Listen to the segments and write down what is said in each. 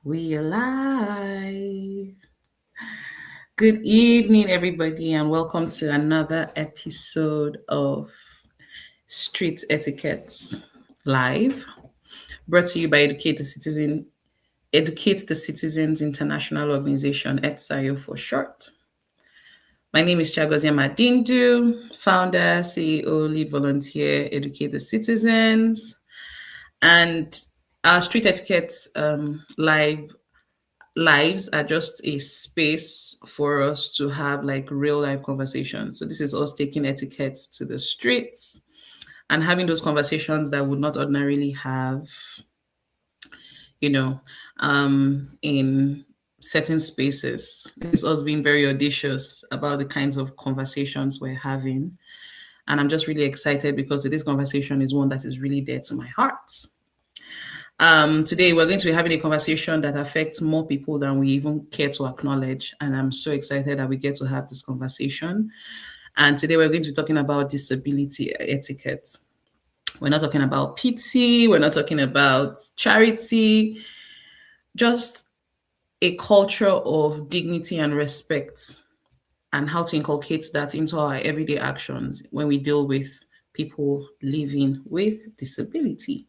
We are live. Good evening, everybody, and welcome to another episode of Street Etiquette Live, brought to you by Educate the Citizens International Organization, ETCIO for short. My name is Chagozia Madindu, founder, CEO, lead volunteer, Educate the Citizens, and our Street Etiquette lives are just a space for us to have like real life conversations. So this is us taking etiquette to the streets and having those conversations that would not ordinarily have, you know, in certain spaces. This is us being very audacious about the kinds of conversations we're having. And I'm just really excited because this conversation is one that is really dear to my heart. Today, we're going to be having a conversation that affects more people than we even care to acknowledge. And I'm so excited that we get to have this conversation. And today, we're going to be talking about disability etiquette. We're not talking about pity. We're not talking about charity. Just a culture of dignity and respect and how to inculcate that into our everyday actions when we deal with people living with disability.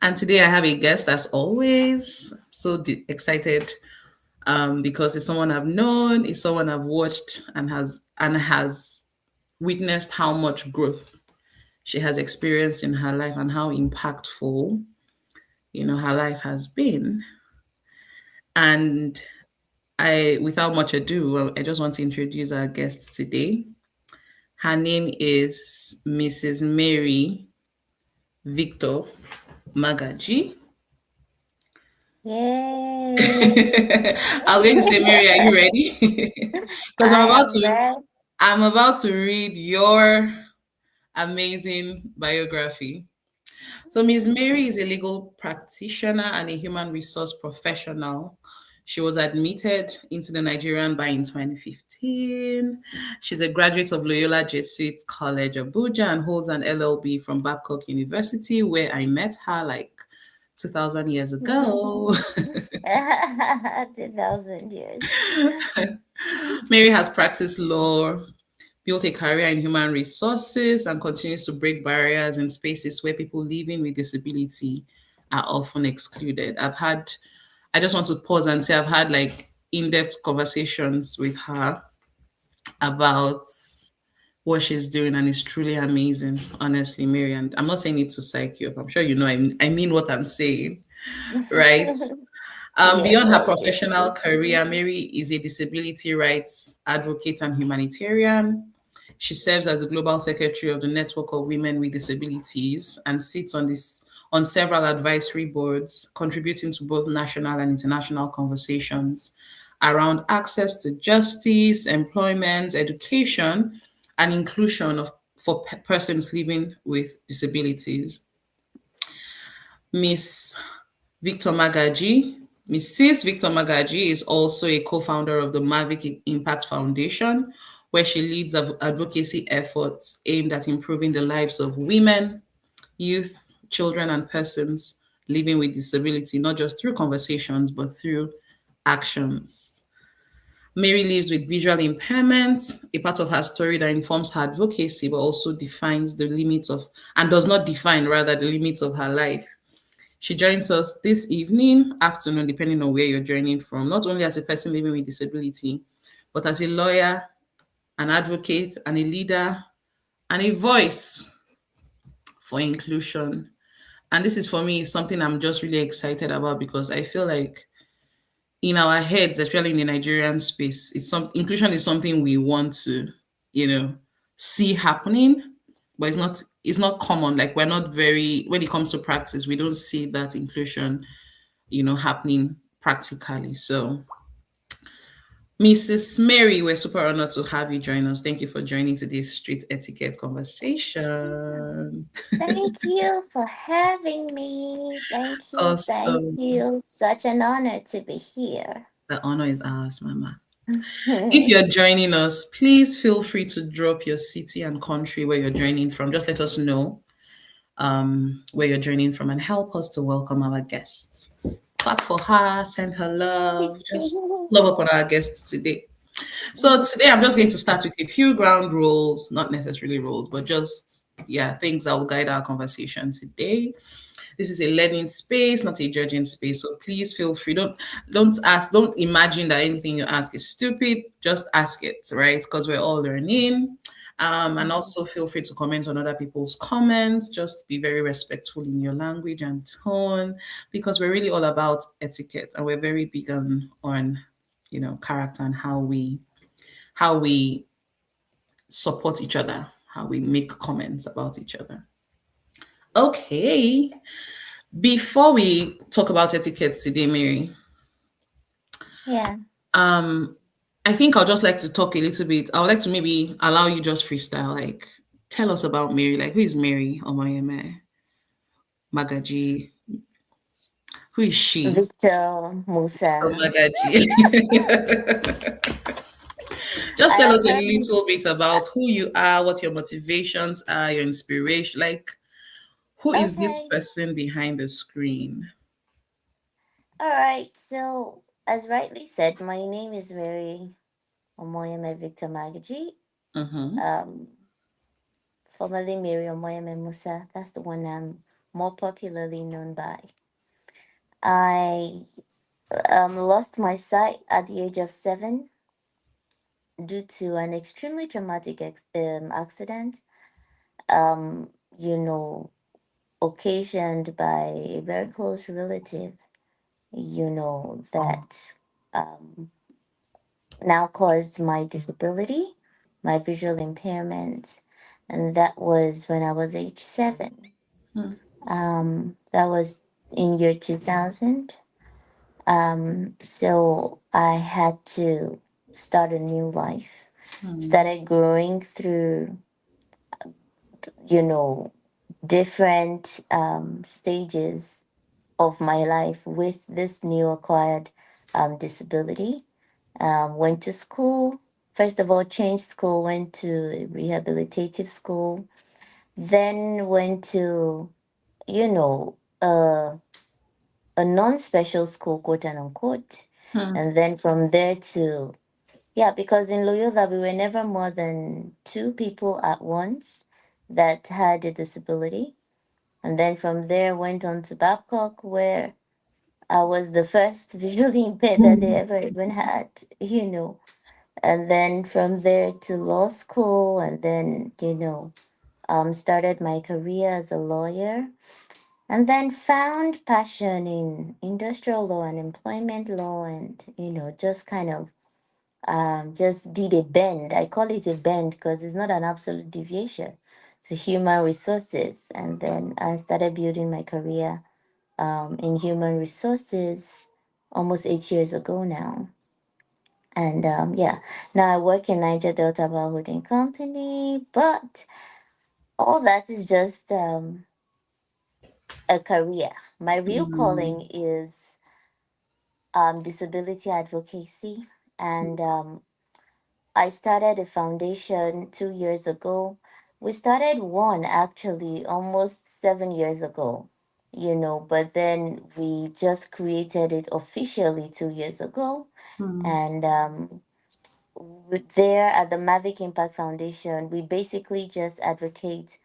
And today I have a guest, as always. So excited because it's someone I've known, it's someone I've watched, and has witnessed how much growth she has experienced in her life and how impactful, her life has been. And without much ado, I just want to introduce our guest today. Her name is Mrs. Mary Victor-Magaji. Yay! I was going to say, Mary, are you ready? Because I'm about to read your amazing biography. So Ms. Mary is a legal practitioner and a human resource professional. She was admitted into the Nigerian bar in 2015. She's a graduate of Loyola Jesuit College, Abuja, and holds an LLB from Babcock University, where I met her like 2,000 years ago. 2,000 years. Mary has practiced law, built a career in human resources, and continues to break barriers in spaces where people living with disability are often excluded. I just want to pause and say I've had like in-depth conversations with her about what she's doing, and it's truly amazing, honestly, Mary. And I'm not saying it to psych you up. I'm sure you know I mean what I'm saying, right? Beyond her professional career, Mary is a disability rights advocate and humanitarian. She serves as the global secretary of the Network of Women with Disabilities and sits on several advisory boards, contributing to both national and international conversations around access to justice, employment, education, and inclusion for persons living with disabilities. Mrs. Victor-Magaji is also a co-founder of the Mavic Impact Foundation, where she leads advocacy efforts aimed at improving the lives of women, youth, children, and persons living with disability, not just through conversations, but through actions. Mary lives with visual impairment, a part of her story that informs her advocacy, but also defines the limits of, and does not define, rather, the limits of her life. She joins us this afternoon, depending on where you're joining from, not only as a person living with disability, but as a lawyer, an advocate, and a leader, and a voice for inclusion. And this is, for me, something I'm just really excited about, because I feel like in our heads, especially in the Nigerian space, inclusion is something we want to, see happening, but it's not common. Like, we're not when it comes to practice, we don't see that inclusion, happening practically. So Mrs. Mary, we're super honored to have you join us. Thank you for joining today's Street Etiquette conversation. Thank you for having me. Thank you. Awesome. Thank you. Such an honor to be here. The honor is ours, Mama. If you're joining us, please feel free to drop your city and country where you're joining from. Just let us know where you're joining from and help us to welcome our guests. clap for her, send her love, just love upon our guests today. So today I'm just going to start with a few ground rules, not necessarily rules, but just yeah, things that will guide our conversation today. This is a learning space, not a judging space. So please feel free. Don't imagine that anything you ask is stupid. Just ask it, right? Because we're all learning. And also feel free to comment on other people's comments. Just be very respectful in your language and tone, because we're really all about etiquette, and we're very big on character and how we support each other, how we make comments about each other. Okay. Before we talk about etiquette today, Mary, Yeah. um, I think I'll just like to talk a little bit. I would like to maybe allow you just freestyle, like tell us about Mary. Like, who is Mary Omoyeme Magaji? Who is she? Victor From Musa. Magaji. Just I tell am us a not. little bit about who you are, what your motivations are, your inspiration. Like, who is this Okay. person behind the screen? All right. So, as rightly said, my name is Mary Omoyeme Victor-Magaji. Mm-hmm. Um, Formerly Mary Omoyeme Musa. That's the one I'm more popularly known by. I lost my sight at the age of 7 due to an extremely traumatic accident. Um, you know, occasioned by a very close relative. That um, now caused my disability, my visual impairment, and that was when I was age 7. That was in year 2000. So I had to start a new life. Started growing through, you know, different stages of my life with this new acquired disability. Went to school. First of all, changed school, went to a rehabilitative school, then went to, you know, a non special school, quote and unquote. And then from there to, yeah, because in Loyola, we were never more than 2 people at once that had a disability. And then from there, went on to Babcock, where I was the first visually impaired that they ever even had, you know. And then from there to law school, and then, started my career as a lawyer, and then found passion in industrial law and employment law, and, just kind of just did a bend. I call it a bend because it's not an absolute deviation to human resources. And then I started building my career in human resources almost 8 years ago now. And yeah, now I work in Niger Delta Bar Holding Company, but all that is just a career. My real calling is disability advocacy. And I started a foundation 2 years ago. We started one actually almost 7 years ago, but then we just created it officially 2 years ago. And there at the Mavic Impact Foundation, we basically just advocate,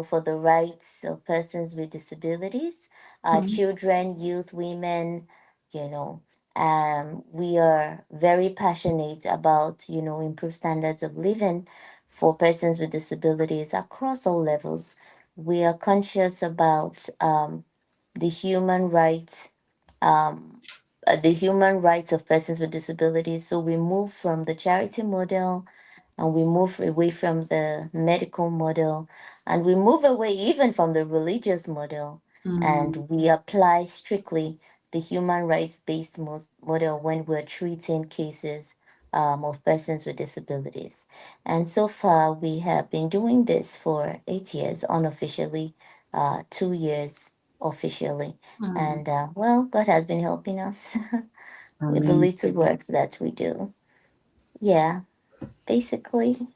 for the rights of persons with disabilities, children, youth, women, you know. We are very passionate about, improved standards of living for persons with disabilities across all levels. We are conscious about the human rights um, the human rights of persons with disabilities. So we move from the charity model, and we move away from the medical model, and we move away even from the religious model, and we apply strictly the human rights based model when we're treating cases of persons with disabilities. And so far, we have been doing this for 8 years unofficially, 2 years officially. And well, God has been helping us with the little Amazing. works that we do. Yeah, basically.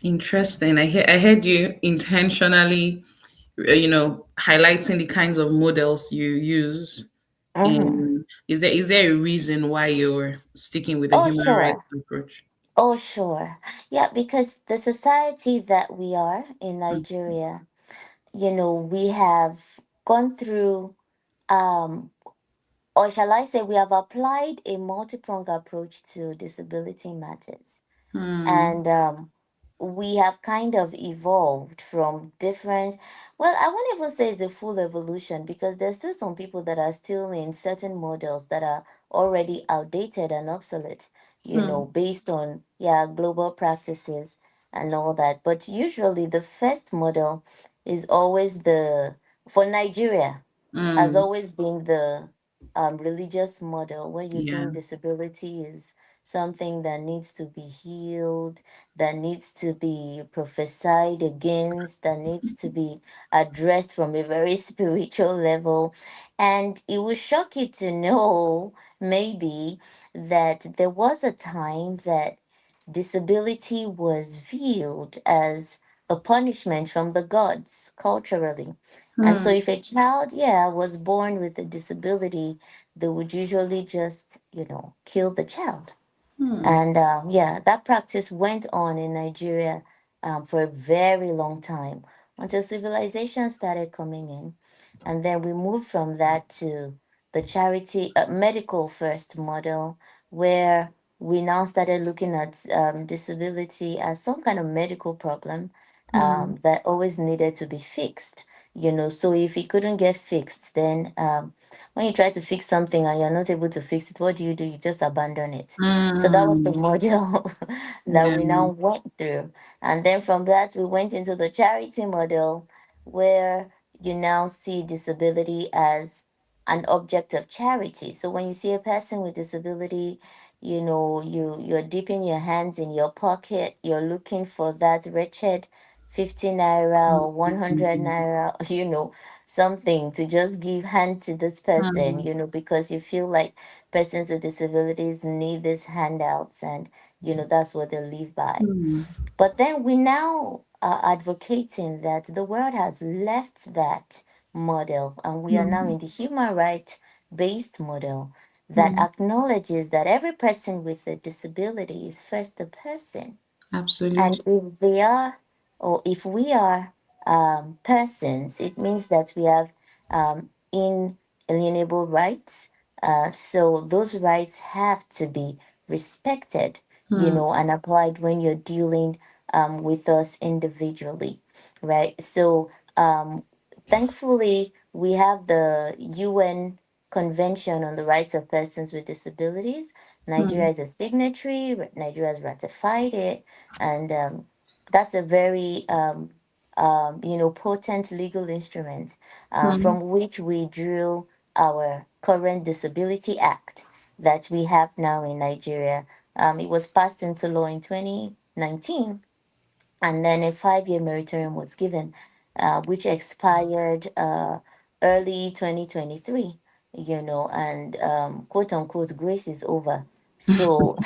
Interesting. I heard you intentionally, highlighting the kinds of models you use. Mm-hmm. in is there a reason why you're sticking with the Oh, human rights sure. approach? Oh, sure. Yeah, because the society that we are in Mm, Nigeria, we have gone through, um, or shall I say, we have applied a multi-pronged approach to disability matters. mm, And we have kind of evolved from different, well, I won't even say it's a full evolution, because there's still some people that are still in certain models that are already outdated and obsolete, mm, based on, yeah, global practices and all that. But usually the first model is always for Nigeria, has mm, always been the religious model, where you yeah. think disability is something that needs to be healed, that needs to be prophesied against, that needs to be addressed from a very spiritual level. And it will shock you to know, maybe, that there was a time that disability was viewed as a punishment from the gods culturally. And so Mm, if a child, yeah, was born with a disability, they would usually just, kill the child. mm, And yeah, that practice went on in Nigeria for a very long time, until civilization started coming in. And then we moved from that to the charity, medical first model, where we now started looking at disability as some kind of medical problem mm, that always needed to be fixed. So if it couldn't get fixed, then when you try to fix something and you're not able to fix it, what do? You just abandon it. So that was the mm, model that yeah. we now went through. And then from that, we went into the charity model, where you now see disability as an object of charity. So when you see a person with disability, you're dipping your hands in your pocket, you're looking for that wretched 50 naira Mm, or 100 naira, something to just give hand to this person, mm, because you feel like persons with disabilities need these handouts, and that's what they live by. mm, But then we now are advocating that the world has left that model, and we are now mm, in the human right based model that mm, acknowledges that every person with a disability is first a person. And absolutely. if they are, or if we are persons, it means that we have inalienable rights. So those rights have to be respected, Mm, and applied when you're dealing with us individually, right? So thankfully, we have the UN Convention on the Rights of Persons with Disabilities. Nigeria mm, is a signatory. Nigeria has ratified it, and that's a very potent legal instrument mm, from which we drew our current Disability Act that we have now in Nigeria. It was passed into law in 2019, and then a 5-year moratorium was given, which expired early 2023. And quote unquote, grace is over. So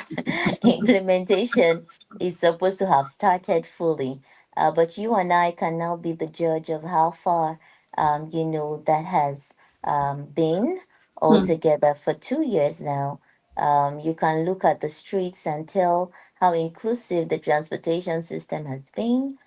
implementation is supposed to have started fully. But you and I can now be the judge of how far, that has been mm, altogether for 2 years now. You can look at the streets and tell how inclusive the transportation system has been.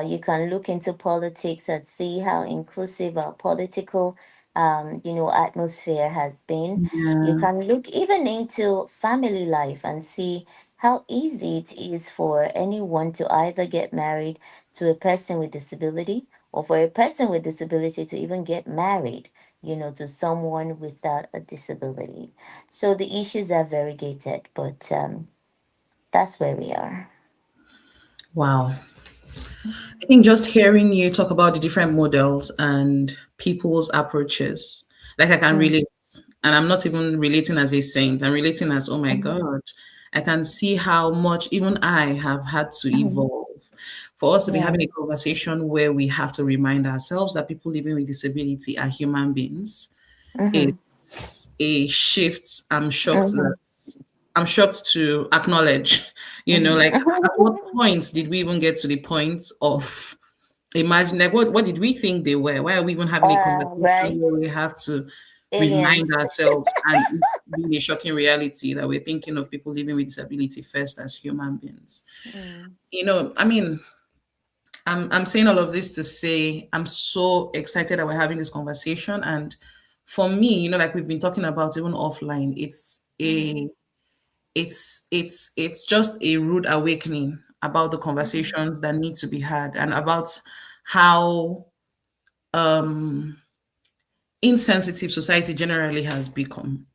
You can look into politics and see how inclusive our political, atmosphere has been. You yeah. can look even into family life and see how easy it is for anyone to either get married to a person with disability, or for a person with disability to even get married, to someone without a disability. So the issues are variegated, but that's where we are. Wow. I think just hearing you talk about the different models and people's approaches, like I can Mm, relate. And I'm not even relating as a saint. I'm relating as, oh my mhm, God, I can see how much even I have had to mhm. evolve. For us to be Yeah. having a conversation where we have to remind ourselves that people living with disability are human beings Mm-hmm. is a shift. Mm-hmm. I'm shocked to acknowledge. Like at what Mm-hmm. point did we even get to the point of imagine, like, what did we think they were? Why are we even having a conversation Right. where we have to? aliens. remind ourselves, and it's being a shocking reality that we're thinking of people living with disability first as human beings. Mm, I mean, I'm saying all of this to say I'm so excited that we're having this conversation. And for me, like we've been talking about even offline, mm, it's just a rude awakening about the mm, conversations that need to be had, and about how um insensitive society generally has become.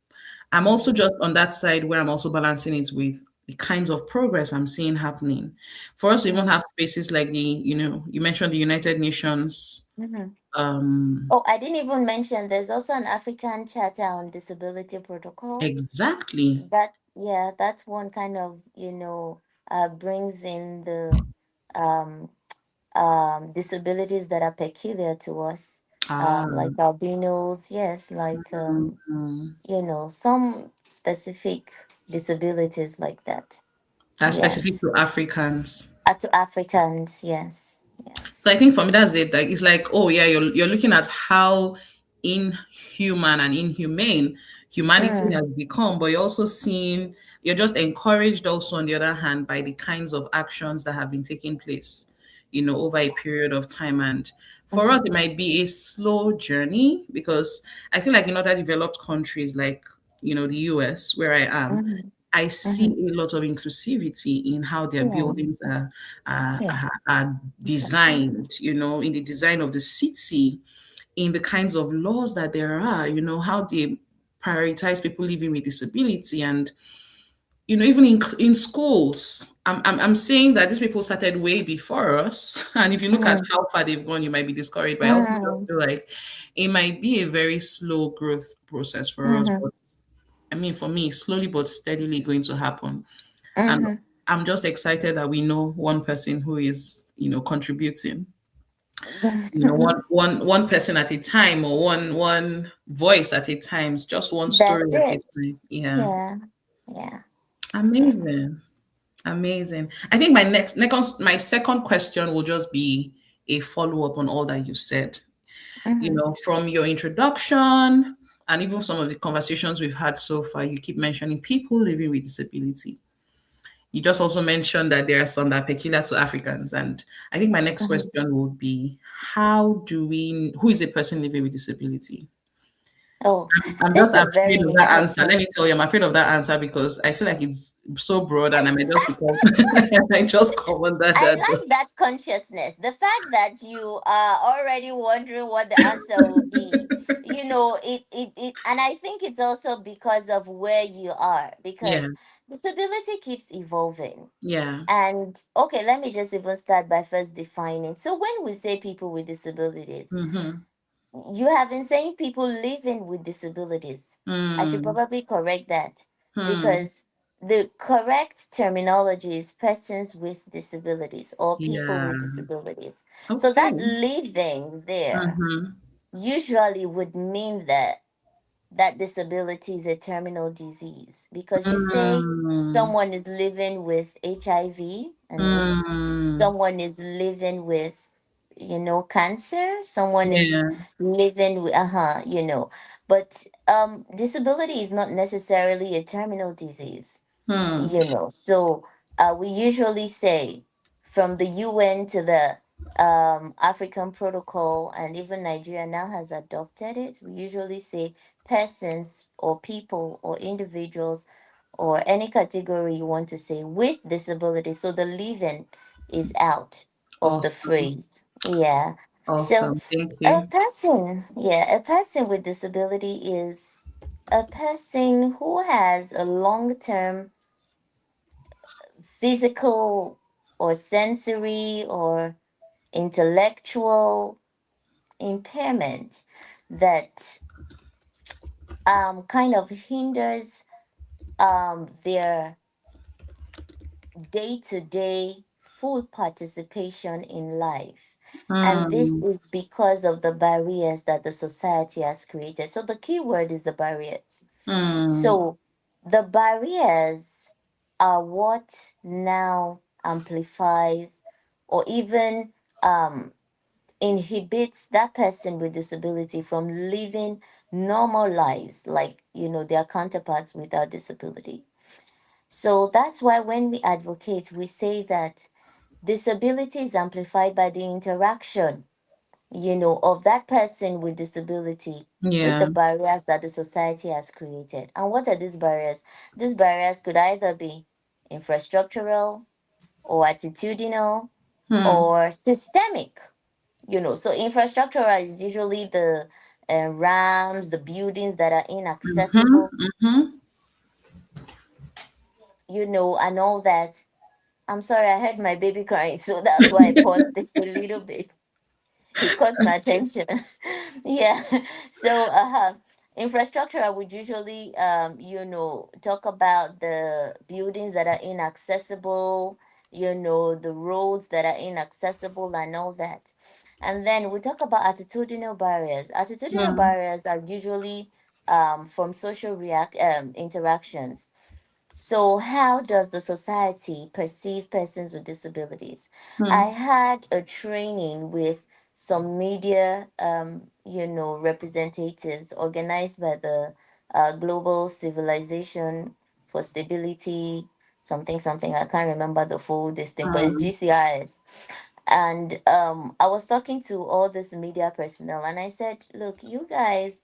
I'm also mm, just on that side where I'm also balancing it with the kinds of progress I'm seeing happening. For us to even mm, have spaces like you mentioned the United Nations. mm. Um, Oh, I didn't even mention there's also an African Charter on Disability Protocol. exactly. That, yeah, that's one kind of, brings in the um disabilities that are peculiar to us, Ah, like albinos, yes, like mm, some specific disabilities like that. that's specific Yes. to Africans. To Africans, yes, So yes. I think for me that's it. Like it's like, oh yeah, you're looking at how inhuman and inhumane humanity has Mm, become, but you're just encouraged also on the other hand by the kinds of actions that have been taking place, over a period of time. And for us mm-hmm, it might be a slow journey, because I feel like in other developed countries like, the US where I am, mm-hmm, I see mm-hmm. a lot of inclusivity in how their Yeah, buildings yeah, are absolutely. designed, in the design of the city, in the kinds of laws that there are, how they prioritize people living with disability. And, even in schools, I'm saying that these people started way before us. And if you look at Mm, how far they've gone, you might be discouraged. But I also just mm, feel like it might be a very slow growth process for us. mm-hmm, But I mean, for me, slowly but steadily going to happen. And mm-hmm. I'm just excited that we know one person who is, contributing, one person at a time, or one voice at a time, just one story That's at a it. time. Yeah. Yeah, yeah, yeah. Amazing. Amazing. I think my second question will just be a follow-up on all that you said. Mm-hmm, From your introduction and even some of the conversations we've had so far, you keep mentioning people living with disability. You just also mentioned that there are some that are peculiar to Africans. And I think my next mm-hmm. question would be, who is a person living with disability? Oh, I'm this just is a afraid very of that answer. Let important. me tell you, I'm afraid of that answer because I feel like it's so broad, and I might just become, I just come under I that. like that consciousness. The fact that you are already wondering what the answer will be. And I think it's also because of where you are, Yeah. because disability keeps evolving. Yeah. And okay, let me just even start by first defining. So when we say people with disabilities, Mm-hmm. you have been saying people living with disabilities. I should Mm. probably correct that, Hmm. because the correct terminology is persons with disabilities or people Yeah. with disabilities. So Okay. that living there Mm-hmm. usually would mean that that disability is a terminal disease, because you say Mm. someone is living with HIV and AIDS, Mm. someone is living with cancer, someone is Yeah. living with but disability is not necessarily a terminal disease. Hmm. So we usually say, from the UN to the African protocol, and even Nigeria now has adopted it, we usually say persons or people or individuals or any category you want to say with disability. So the living is out of the Awesome. phrase. Yeah. So Awesome. Thank you. a person with disability is a person who has a long term physical or sensory or intellectual impairment that kind of hinders their day to day full participation in life. And this Hmm. is because of the barriers that the society has created. So the key word is the barriers. Hmm. So the barriers are what now amplifies or even um, inhibits that person with disability from living normal lives, like, their counterparts without disability. So that's why when we advocate, we say that disability is amplified by the interaction, of that person with disability with the Yeah. barriers that the society has created. And what are these barriers? These barriers could either be infrastructural or attitudinal Hmm. or systemic. So infrastructural is usually the ramps, the buildings that are Mm-hmm. inaccessible, Mm-hmm. and all that. I'm sorry, I heard my baby crying, so that's why I paused it a little bit. He caught my attention. Yeah. So infrastructure, I would usually talk about the buildings that are inaccessible, the roads that are inaccessible and all that. And then we talk about attitudinal barriers. Attitudinal Hmm. barriers are usually from social interactions. So, how does the society perceive persons with disabilities? I Hmm. had a training with some media, representatives organized by the Global Civilization for Stability, something, something. I can't remember the full this thing, but it's Hmm. GCIS. And I was talking to all this media personnel, and I said, look, you guys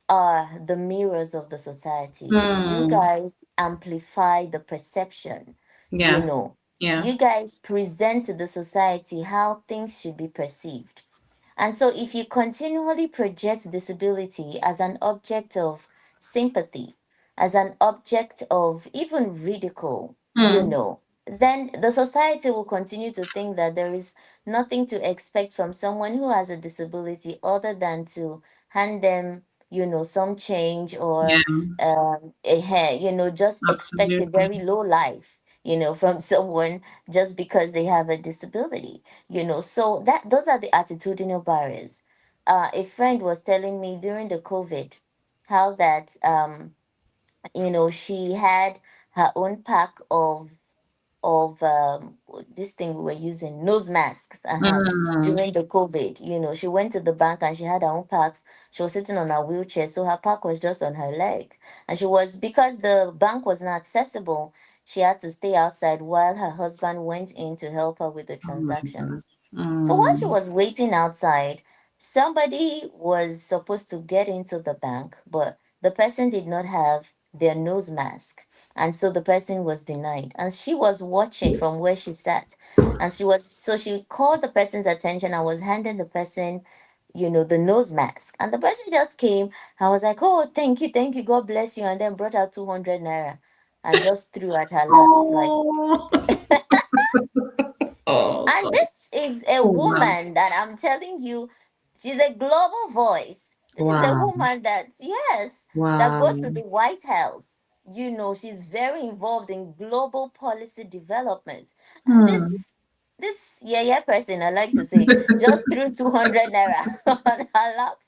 are the mirrors of the society. You Hmm. guys amplify the perception, you Yeah. know. Yeah. You guys present to the society how things should be perceived. And so, if you continually project disability as an object of sympathy, as an object of even ridicule, Hmm. then the society will continue to think that there is nothing to expect from someone who has a disability other than to hand them, some change or Yeah. a hair, just expect a Absolutely. very low life, from someone just because they have a disability. So that those are the attitudinal barriers. A friend was telling me during the COVID how that she had her own pack of this thing we were using, nose masks, Hmm. during the COVID. She went to the bank and she had her own packs. She was sitting on her wheelchair, so her pack was just on her leg. And she was, because the bank was not accessible, she had to stay outside while her husband went in to help her with the Oh my God. transactions. So while she Hmm. was waiting outside, somebody was supposed to get into the bank, but the person did not have their nose mask. And so the person was denied. And she was watching from where she sat. And she called the person's attention and was handing the person, the nose mask. And the person just came and was like, oh, thank you, God bless you. And then brought out 200 naira and just threw at her laps. Like, Oh. Oh and God. this is a Oh wow. woman that I'm telling you, she's a global voice. This is a Wow. woman that, yes, that Wow. goes to the White House. She's very involved in global policy development. And this Hmm. this yeah person, I like to say, just threw 200 naira on her laps.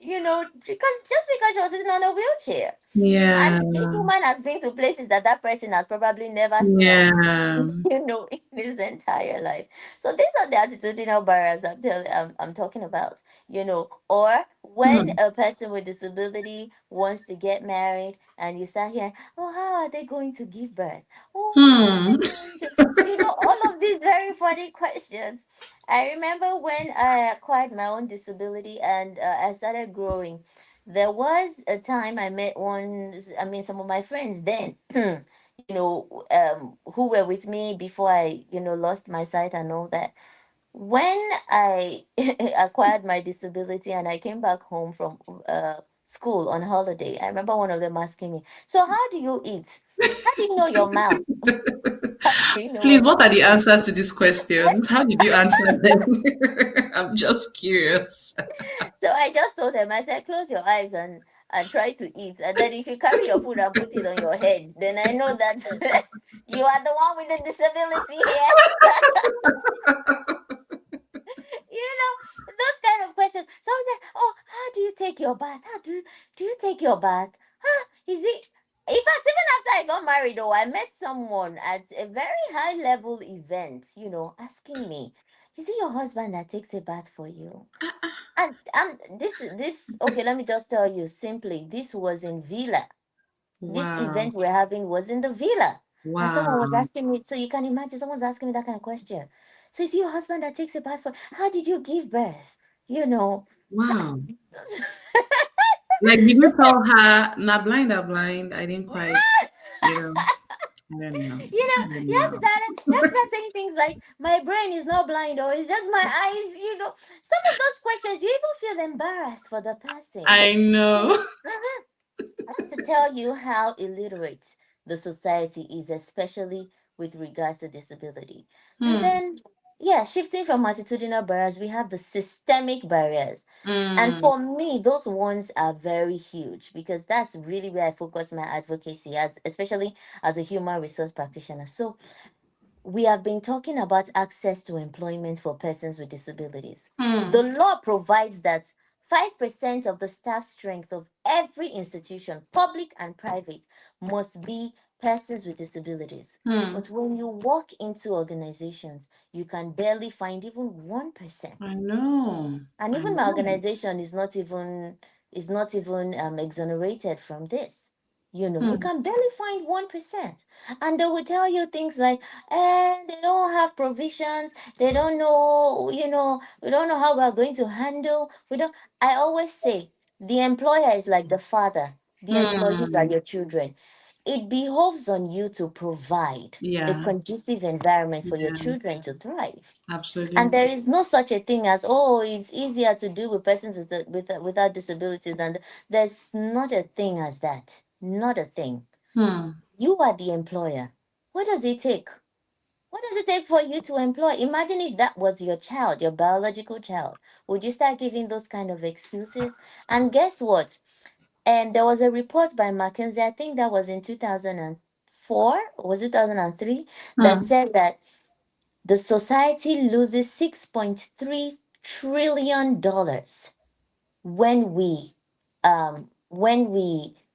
Because just because she was sitting on a wheelchair. Yeah. And this woman has been to places that that person has probably never smelt, Yeah. in his entire life. So these are the attitudinal barriers I'm talking about, or when Hmm. a person with disability wants to get married and you start hearing, oh, how are they going to give birth? Oh, how are Hmm. they going to, all of these very funny questions. I remember when I acquired my own disability and I started growing. There was a time I met some of my friends then, who were with me before I, lost my sight and all that. When I acquired my disability and I came back home from school on holiday, I remember one of them asking me, so how do you eat? How do you know your mouth? How do you know Please, when what to are the eat? answers to these questions? How did you answer them? I'm just curious. So I just told them, I said, close your eyes and try to eat. And then if you carry your food and put it on your head, then I know that you are the one with the disability here. Those kind of questions. Someone said, oh, how do you take your bath? Do you take your bath? Is it? In fact, even after I got married, though, I met someone at a very high level event, asking me. Is it your husband that takes a bath for you? And this okay, let me just tell you simply, this was in Villa. This Wow. event we're having was in the Villa. And someone was Wow. asking me, so you can imagine someone's asking me that kind of question. So is it your husband that takes a bath for, how did you give birth? You know, that, Wow. Like, did you tell her, not blind or blind? I didn't quite, you know, I don't know. I don't know. you have to start saying things like, my brain is not blind or it's just my eyes, Some of those questions, you even feel embarrassed for the person. I know. Mhm. That's to tell you how illiterate the society is, especially with regards to disability. And Hmm. then, yeah, shifting from attitudinal barriers, we have the systemic barriers. And Hmm. for me, those ones are very huge because that's really where I focus my advocacy as, especially as a human resource practitioner. So we have been talking about access to employment for persons with disabilities. The Hmm. law provides that 5% of the staff strength of every institution, public and private, must be persons with disabilities. Hmm. But when you walk into organizations, you can barely find even I 1%. know. And I even my know. organization is not even exonerated from this. You Hmm. can barely find 1%. And they will tell you things like, they don't have provisions, they don't know, we don't know how we're going to handle. We don't I always say the employer is like the father, the employees are Hmm. your children. It behoves on you to provide a Yeah. conducive environment for your Yeah. children to thrive. And there Absolutely. is no such a thing as, oh, it's easier to do with persons without disabilities than there's not a thing as that. Not a thing. Hmm. You are the employer. What does it take? What does it take for you to employ? Imagine if that was your child, your biological child. Would you start giving those kind of excuses? And guess what? And there was a report by McKinsey, I think that was in 2004 or was it 2003, that Hmm. said that the society loses $6.3 trillion when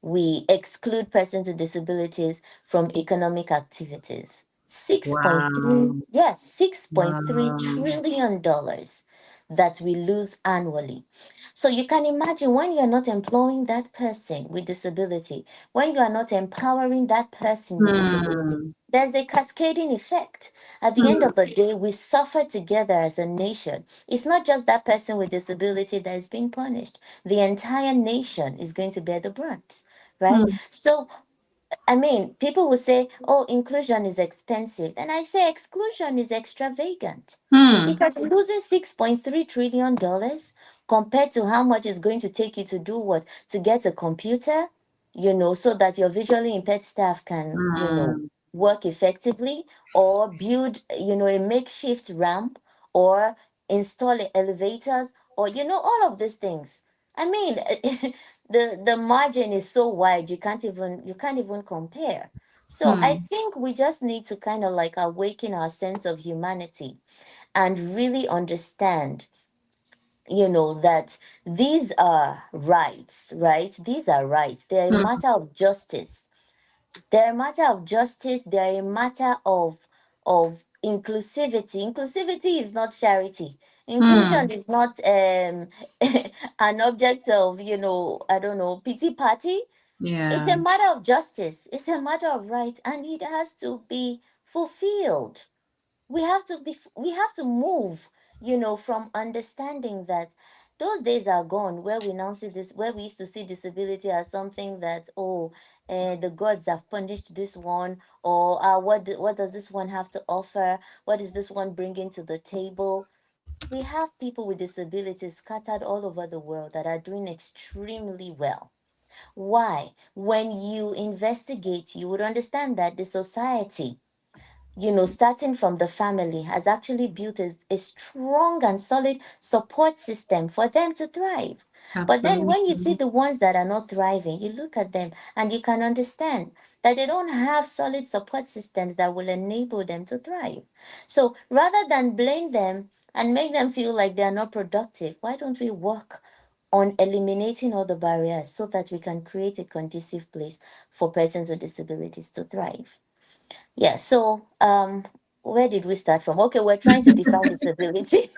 we exclude persons with disabilities from economic activities. 6.3, Wow. yes, 6.3 Wow. trillion dollars that we lose annually. So you can imagine when you are not employing that person with disability, when you are not empowering that person with disability, Hmm. there's a cascading effect. At the end Hmm. of the day, we suffer together as a nation. It's not just that person with disability that is being punished. The entire nation is going to bear the brunt, right? Hmm. So I mean, people will say, oh, inclusion is expensive. And I say exclusion is extravagant. Hmm. Because losing $6.3 trillion compared to how much it's going to take you to do what? To get a computer, so that your visually impaired staff can, Hmm. work effectively, or build, a makeshift ramp, or install elevators, or, all of these things. I mean, the margin is so wide you can't even compare. So I Hmm. think we just need to kind of like awaken our sense of humanity and really understand, that these are rights, right? These are rights. They're a Hmm. matter of justice. They're a matter of justice. They're a matter of inclusivity. Inclusivity is not charity. Inclusion Hmm. is not an object of, I don't know, pity party. It's Yeah. a matter of justice. It's a matter of right, and it has to be fulfilled. We have to move, from understanding that those days are gone where we now see this, where we used to see disability as something that, oh, the gods have punished this one, or what does this one have to offer, what is this one bringing to the table. We have people with disabilities scattered all over the world that are doing extremely well. Why? When you investigate, you would understand that the society, starting from the family, has actually built a strong and solid support system for them to thrive. But then when you see Absolutely. the ones that are not thriving, you look at them and you can understand that they don't have solid support systems that will enable them to thrive. So rather than blame them and make them feel like they are not productive, why don't we work on eliminating all the barriers so that we can create a conducive place for persons with disabilities to thrive? Yeah, so where did we start from? Okay, we're trying to define disability.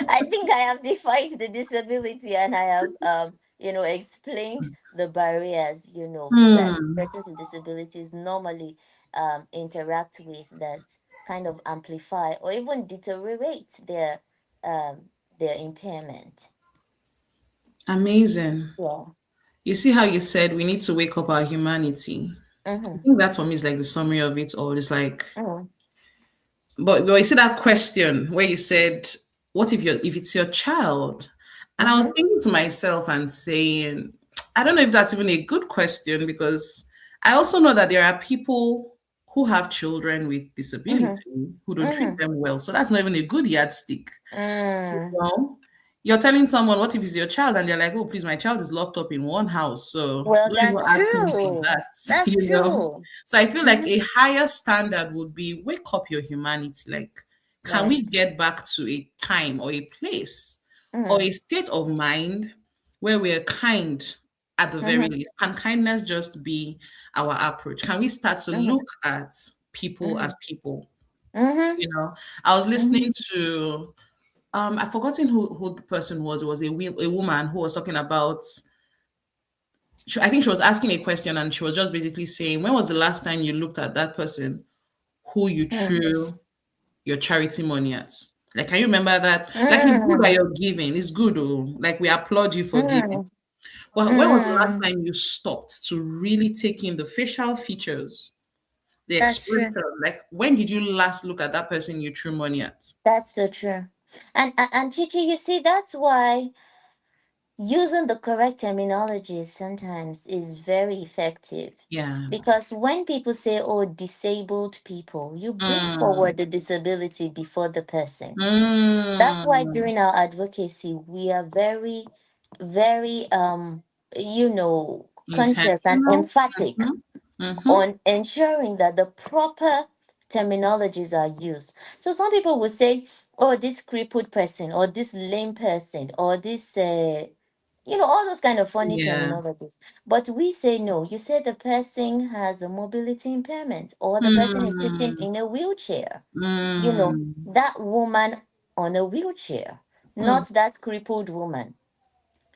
I think I have defined the disability, and I have explained the barriers, that Hmm. persons with disabilities normally interact with, that kind of amplify or even deteriorate um their impairment. Amazing. Yeah. You see how you said we need to wake up our humanity. I Mm-hmm. think that for me is like the summary of it all. It's like, Mm-hmm. but you see that question where you said, "What if it's your child?" And I was Mm-hmm. thinking to myself and saying, I don't know if that's even a good question because I also know that there are people who have children with Mm-hmm. disability who don't treat Mm-hmm. them well. So that's not even a good yardstick. Mm. Well, you're telling someone, what if it's your child? And they're like, oh, please, my child is locked up in one house. So Well, don't even that's ask me for true. that, That's true. So I feel like Mm-hmm. a higher standard would be wake up your humanity. Like, can we Right. get back to a time or a place or Mm-hmm. a state of mind where we're kind at the very Mm-hmm. least? Can kindness just be our approach? Can we start to Mm-hmm. look at people Mm-hmm. as people? Mm-hmm. You know, I was Mm-hmm. listening to I've forgotten who the person was. It was a woman who was talking about. I think she was asking a question, and she was just basically saying, "When was the last time you looked at that person who you threw your charity money at? Like, can you remember that? Like, it's good that Mm-hmm. you're giving. It's good, oh, like we applaud you for giving. Mm-hmm. But when was the last Mm-hmm. time you stopped to really take in the facial features, the That's true. expression? Like, when did you last look at that person you threw money at? That's so true. And Chichi, you see, that's why using the correct terminology sometimes is very effective. Yeah. Because when people say, oh, disabled people, you bring Mm. forward the disability before the person. That's why Mm. during our advocacy, we are very, very, conscious and Intentional. emphatic Mhm. Mhm. on ensuring that the proper terminologies are used. So some people will say, oh, this crippled person, or this lame person, or this, all those kind of funny Yeah. terminologies. But we say no. You say the person has a mobility impairment, or the person is sitting Mm. in a wheelchair. Mm. That woman on a wheelchair, Mm. not that crippled woman,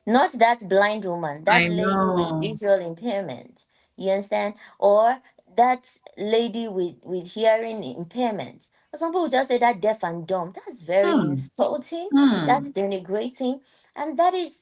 not that blind woman, that I lady with know. visual impairment. You understand? Or that lady with hearing impairment. Some people just say that deaf and dumb. That's very Hmm. insulting. That's Hmm. denigrating. And that is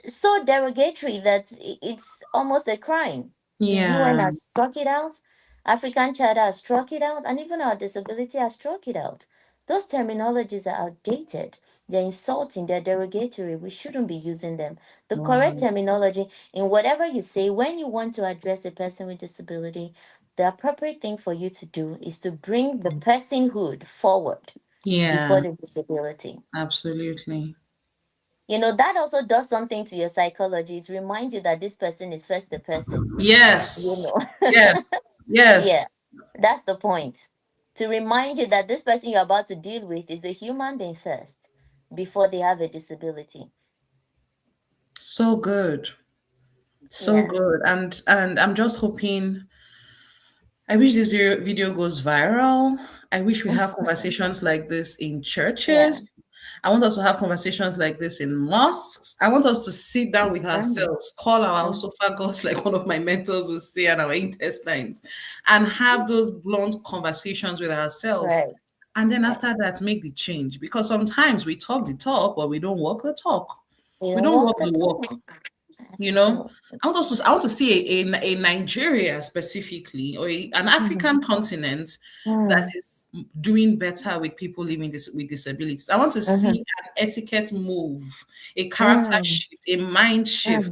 so derogatory that it's almost a crime. The UN Yeah. has struck it out, African Charter has struck it out, and even our disability has struck it out. Those terminologies are outdated. They're insulting, they're derogatory. We shouldn't be using them. The correct Wow. terminology in whatever you say when you want to address a person with disability, the appropriate thing for you to do is to bring the personhood forward before Yeah. the disability. Absolutely. That also does something to your psychology. It reminds you that this person is first a person. you Yes. know Yes. yeah, Yes. that's the point, to remind you that this person you're about to deal with is a human being first before they have a disability. So good. So Yeah. good. And I'm just hoping I wish this video goes viral. I wish we have conversations like this in Yeah. churches. I want us to have conversations like this in mosques. I want us to sit down with Mhm. ourselves, call our Mhm. esophagus, like one of my mentors would say, and our intestines, and have those blunt conversations with ourselves. Right. And then Right. after that, make the change. Because sometimes we talk the talk, but we don't walk the talk. You We don't don't walk walk the the walk. talk. You know, Absolutely. I want to see a Nigeria specifically, or an Mhm. African continent that Mhm. is doing better with people living with disabilities. I want to see Mhm. an etiquette move, a character Mhm. shift, a mind shift.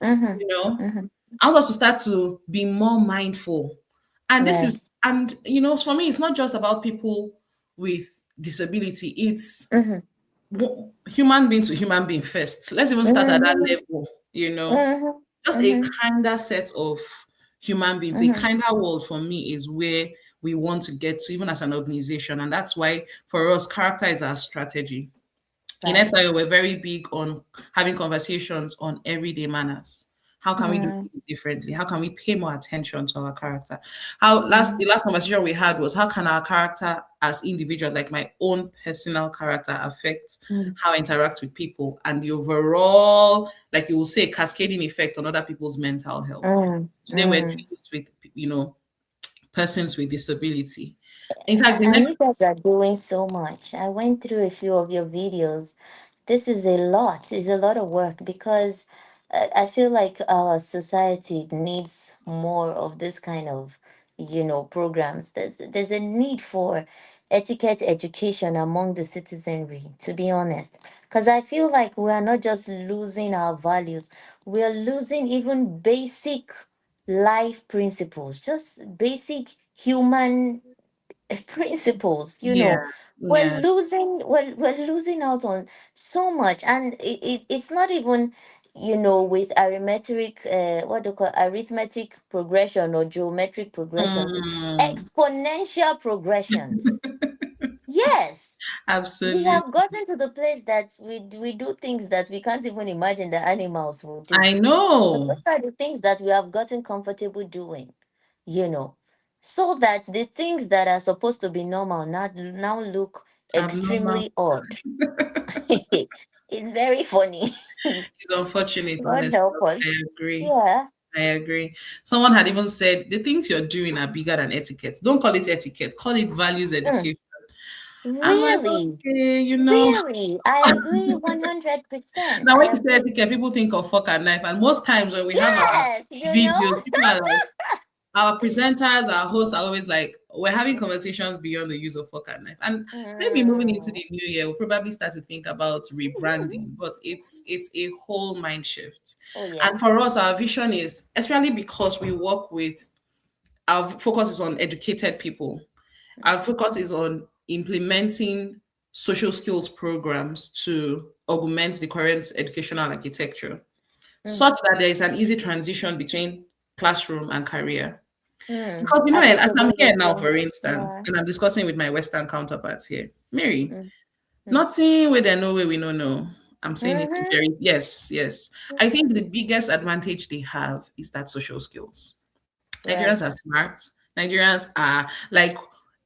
Mhm. Mhm. You know, Mhm. I want us to start to be more mindful. And this is, Right. and for me, it's not just about people with disability. It's Mhm. human being to human being first. Let's even start at that Mhm. level. Mhm. Just a Mhm. kinder set of human beings, a Mhm. kinder world for me is where we want to get to, even as an organization. And that's why for us, character is our strategy. In Right. ETCIO, we're very big on having conversations on everyday manners. How can we do Mm, things differently? How can we pay more attention to our character? The mm, last conversation we had was how can our character as individuals, like my own personal character, affect mm, how I interact with people and the overall, like you will say, cascading effect on other people's mental health. mm, Today we're mm. doing it with persons with disability. In fact, the And next you guys are doing so much. I went through a few of your videos. This is a lot. It's a lot of work because I feel like our society needs more of this kind of, programs. There's a need for etiquette education among the citizenry, to be honest. Because I feel like we are not just losing our values, we are losing even basic life principles, just basic human principles. yeah, yeah. We're losing out on so much, and it's not even, with arithmetic, what do you call arithmetic progression or geometric progressions, Mm, exponential progressions. Yes, we absolutely. have gotten to the place that we do things that we can't even imagine the animals will do. I But know. those are the things that we have gotten comfortable doing, you know, so that the things that are supposed to be normal now look Abnormal. extremely odd. It's very funny. It's unfortunate, God honestly. help us. I agree. Yeah. I agree. Someone had even said the things you're doing are bigger than etiquette. Don't call it etiquette, call it values Mm. education. I'm like, Really, okay, really, I agree 100%. now when I you say agree. etiquette, people think of fork and knife. And most times when we have our Yes, videos, people are like, our presenters, our hosts are always like, we're having conversations beyond the use of fork and knife. And maybe moving into Mm. the new year, we'll probably start to think about rebranding, but it's a whole mind shift. Oh And yes. for us, our vision is, especially because we work with, our focus is on educated people. Our Mm, focus is on implementing social skills programs to augment the current educational architecture mm, such that there is an easy transition between classroom and career. mm. Because as I'm here now, Adaptability. for instance, Yeah. and I'm discussing with my Western counterparts here, Mary, Mm, mm. not seeing where there no way we don't know. I'm saying it in Mm-hmm. very yes, yes. I think the biggest advantage they have is that social skills. Nigerians Right. are smart. Nigerians are like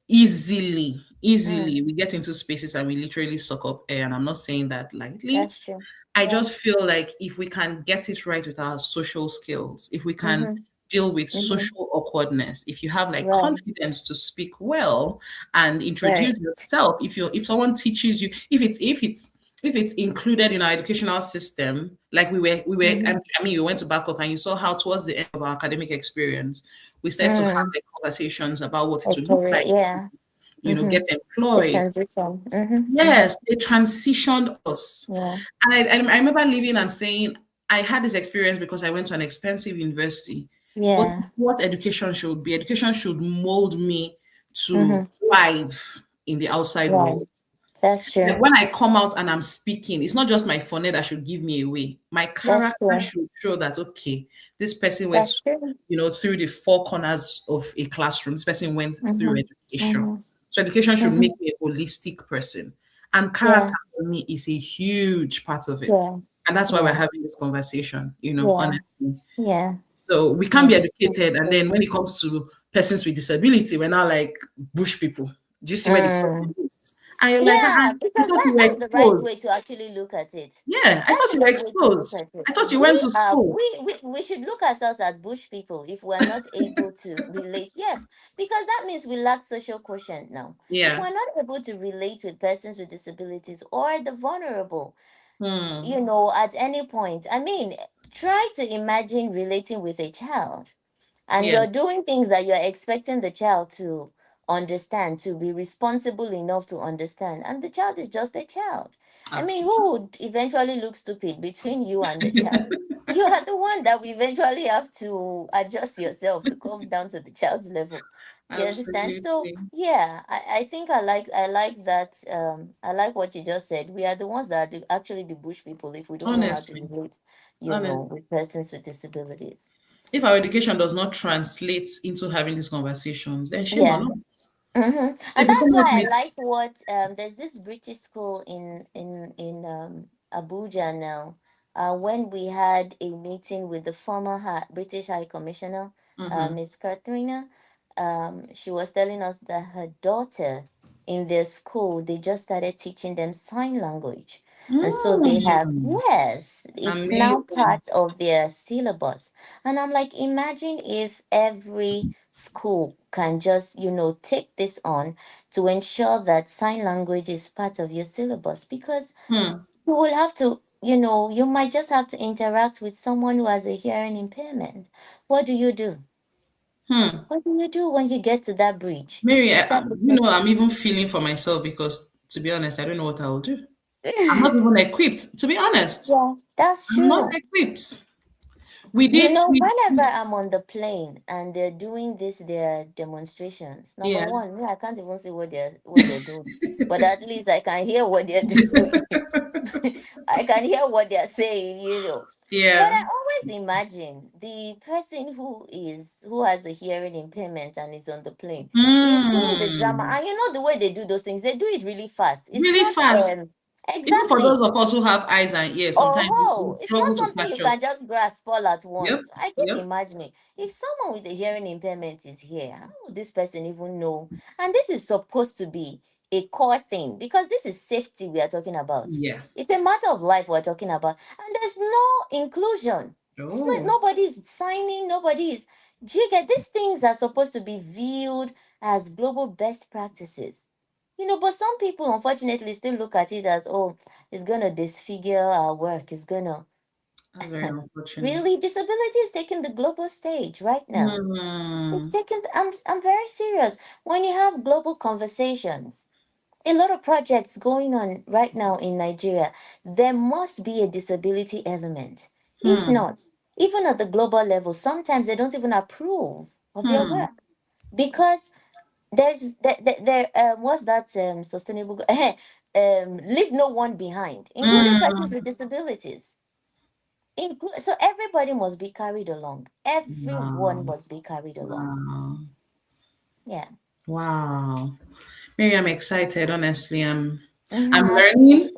easily Mm, we get into spaces and we literally suck up air. And I'm not saying that lightly. that's true. I Yeah. just feel like if we can get it right with our social skills, if we can Mm-hmm. deal with Mm-hmm. social awkwardness, if you have like Right. confidence to speak well and Right. introduce yourself, if someone teaches you, if it's included in our educational system, like we were Mm-hmm. I mean you went to back up and you saw how towards the end of our academic experience, we started to have Mm. like conversations about what it would look Okay. like, Yeah. Mm-hmm. get The employed. transition. Mm-hmm. Mm-hmm. Yes, they transitioned us. Yeah. And I remember leaving and saying, I had this experience because I went to an expensive university. But Yeah. what education should be, education should mold me to Mm-hmm. thrive in the outside Right. world. That's Like true. when I come out and I'm speaking, it's not just my phone that should give me away. My That's character true. should show that, okay, this person went, That's true. through the four corners of a classroom. This person went through Mm-hmm. education. Mm-hmm. So education should Mm-hmm. make me a holistic person. And character Yeah. for me is a huge part of it. Yeah. And that's why we're Yeah. having this conversation, Yeah. honestly. Yeah. So we can Yeah. be That's educated, and then true. when it comes to persons with disability, we're now like bush people. Do you see where the problem Mm. is? And you're like, Yeah, I because thought you were that's the right exposed. way to actually look at it. Yeah, I That's thought the you were right way to look exposed. at it. I thought you went to school. We should look at ourselves as bush people if we're not able to relate. Yes, because that means we lack social quotient now. If Yeah. we're not able to relate with persons with disabilities or the vulnerable, Hmm. at any point. I mean, try to imagine relating with a child and Yeah. you're doing things that you're expecting the child to understand, to be responsible enough to understand, and the child is just a child. I mean, Absolutely. who would eventually look stupid between you and the child? You are the one that will eventually have to adjust yourself to come down to the child's level. You understand? So Absolutely. yeah, I think I like that. I like what you just said. We are the ones that are actually the bush people if we don't know how to Honestly. relate, Honestly. with persons with disabilities. If our education does not translate into having these conversations, then shame Yeah. on us. So And if we that's come up why I with like what there's this British school in Abuja now. when we had a meeting with the former British High Commissioner, Mm-hmm. Miss Katharina. She was telling us that her daughter in their school, they just started teaching them sign language. And so they have, Mm. yes, it's now Amazing. part of their syllabus. And I'm like, imagine if every school can just, take this on to ensure that sign language is part of your syllabus, because Hmm. you will have to, you might just have to interact with someone who has a hearing impairment. What do you do? Hmm. What do you do when you get to that bridge? Mary, You start I'm even feeling for myself because, to be honest, I don't know what I'll do. I'm not looking. even equipped. To be honest, Yeah, that's I'm not true. equipped. We did. Whenever I'm on the plane and they're doing their demonstrations, number Yeah. one, me, I can't even see what they're doing. But at least I can hear what they're doing. I can hear what they're saying. But Yeah. I always imagine the person who has a hearing impairment and is on the plane is doing the drama. Hmm. And the way they do those things, they do it really fast. It's Really not fast. Even for those exactly. of us who have eyes and ears, sometimes we Oh, it's not struggle to something you catch up. can just grasp all at Yep. once. I keep Yep. imagining if someone with a hearing impairment is here, how would this person even know? And this is supposed to be a core thing because this is safety we are talking about. Yeah. It's a matter of life we're talking about, and there's no inclusion. It's like Oh, nobody's signing, nobody's. Do you get these things are supposed to be viewed as global best practices? But some people unfortunately still look at it as, oh, it's gonna disfigure our work. It's gonna that's very unfortunate. really disability is taking the global stage right now. It's Hmm. taking. I'm very serious. When you have global conversations, a lot of projects going on right now in Nigeria, there must be a disability element. If Hmm. not, even at the global level, sometimes they don't even approve of your Hmm. work because there what's that sustainable leave no one behind, including persons Hmm. with disabilities. So everybody must be carried along. Wow. Everyone must be carried along. Wow. Yeah. Wow. Maybe I'm excited, honestly. I'm learning. Absolutely.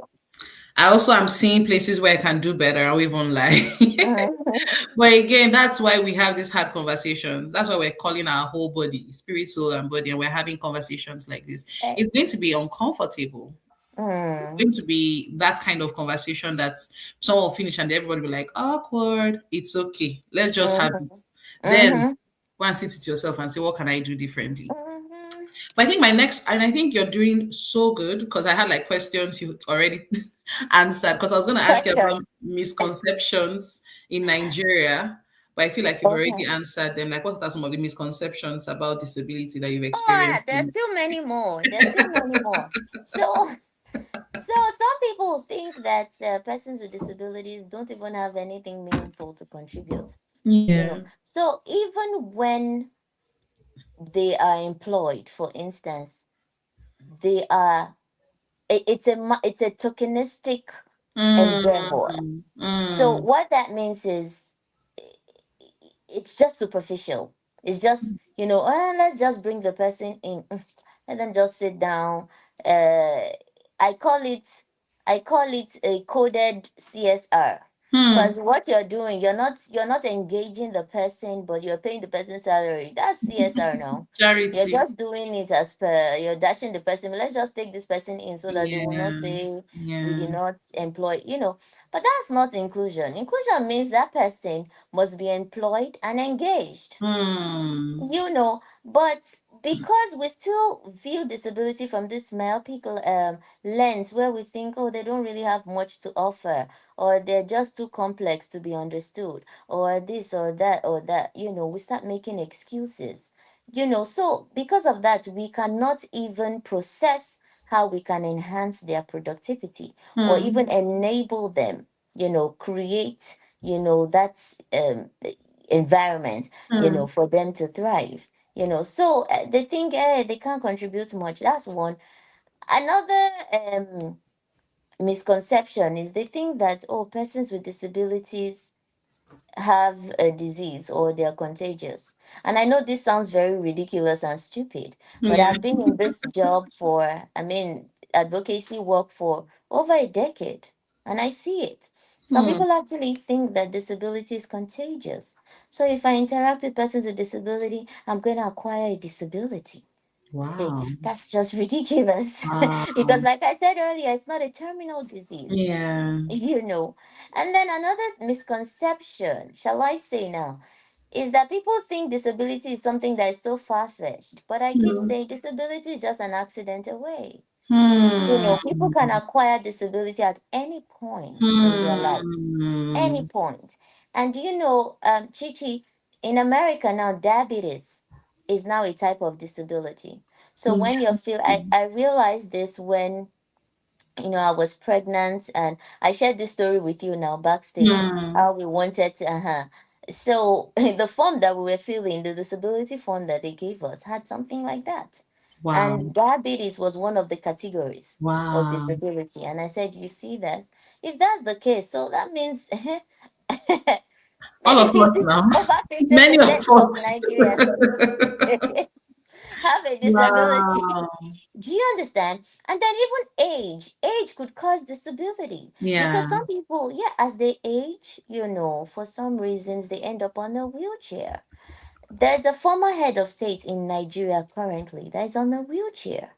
I also am seeing places where I can do better. I won't even lie. Mhm. But again, that's why we have these hard conversations. That's why we're calling our whole body, spirit, soul, and body, and we're having conversations like this. Eh, It's going to be uncomfortable. It's mm, going to be that kind of conversation that someone will finish and everybody will be like, awkward. It's okay. Let's just have it. mhm, Then mhm, go and sit with yourself and say, what can I do differently? mhm. But I think my next, and I think you're doing so good because I had like questions you already answered. Because I was going to ask you about Questions. misconceptions in Nigeria, but I feel like you've already Okay. answered them. Like, what are some of the misconceptions about disability that you've Oh, experienced? there's still many more. There's still many more. So, some people think that persons with disabilities don't even have anything meaningful to contribute. Yeah. So even when they are employed, for instance, they are it's a tokenistic endeavor. Mm, So mm, what that means is it's just superficial. It's just, let's just bring the person in. Let them just sit down. Uh, I call it, I call it a coded CSR. hmm. Because what you're doing, you're not engaging the person, but you're paying the person salary. That's CSR now. You're Charity. just doing it as per you're dashing the person. Let's just take this person in so that they will not Yeah. say we Yeah. did not employ. But that's not inclusion. Inclusion means that person must be employed and engaged. Hmm. But because we still view disability from this myopic lens where we think, oh, they don't really have much to offer, or they're just too complex to be understood, or this or that, we start making excuses. So because of that, we cannot even process how we can enhance their productivity or Hmm. even enable them, create, that environment, Hmm. for them to thrive. So they think they can't contribute much. That's one. Another misconception is they think that, oh, persons with disabilities have a disease or they're contagious. And I know this sounds very ridiculous and stupid, but Yeah. I've been in this job advocacy work for over a decade, and I see it. Some Hmm. people actually think that disability is contagious. So if I interact with persons with disability, I'm going to acquire a disability. Hey, Wow. that's just ridiculous. Because, Wow. like I said earlier, it's not a terminal disease, Yeah. you know. And then another misconception, shall I say now, is that people think disability is something that is so far fetched. But I keep Hmm. saying disability is just an accident away. Hmm. People can acquire disability at any point in their life, any Hmm. point. And Chichi, in America now, diabetes is now a type of disability. So when you feel, Interesting. I realized this when I was pregnant, and I shared this story with you now backstage. Hmm. How we wanted to, So the form that we were filling, the disability form that they gave us, had something like that. Wow. And diabetes was one of the categories of Wow. disability. And I said, you see that? If that's the case, so that means All maybe of us 50, now. over Many of 50% of us. Nigerians have a disability. Wow. Do you understand? And then even age could cause disability, because Yeah. some people, yeah, as they age, for some reasons they end up on a wheelchair. There's a former head of state in Nigeria currently that is on a wheelchair.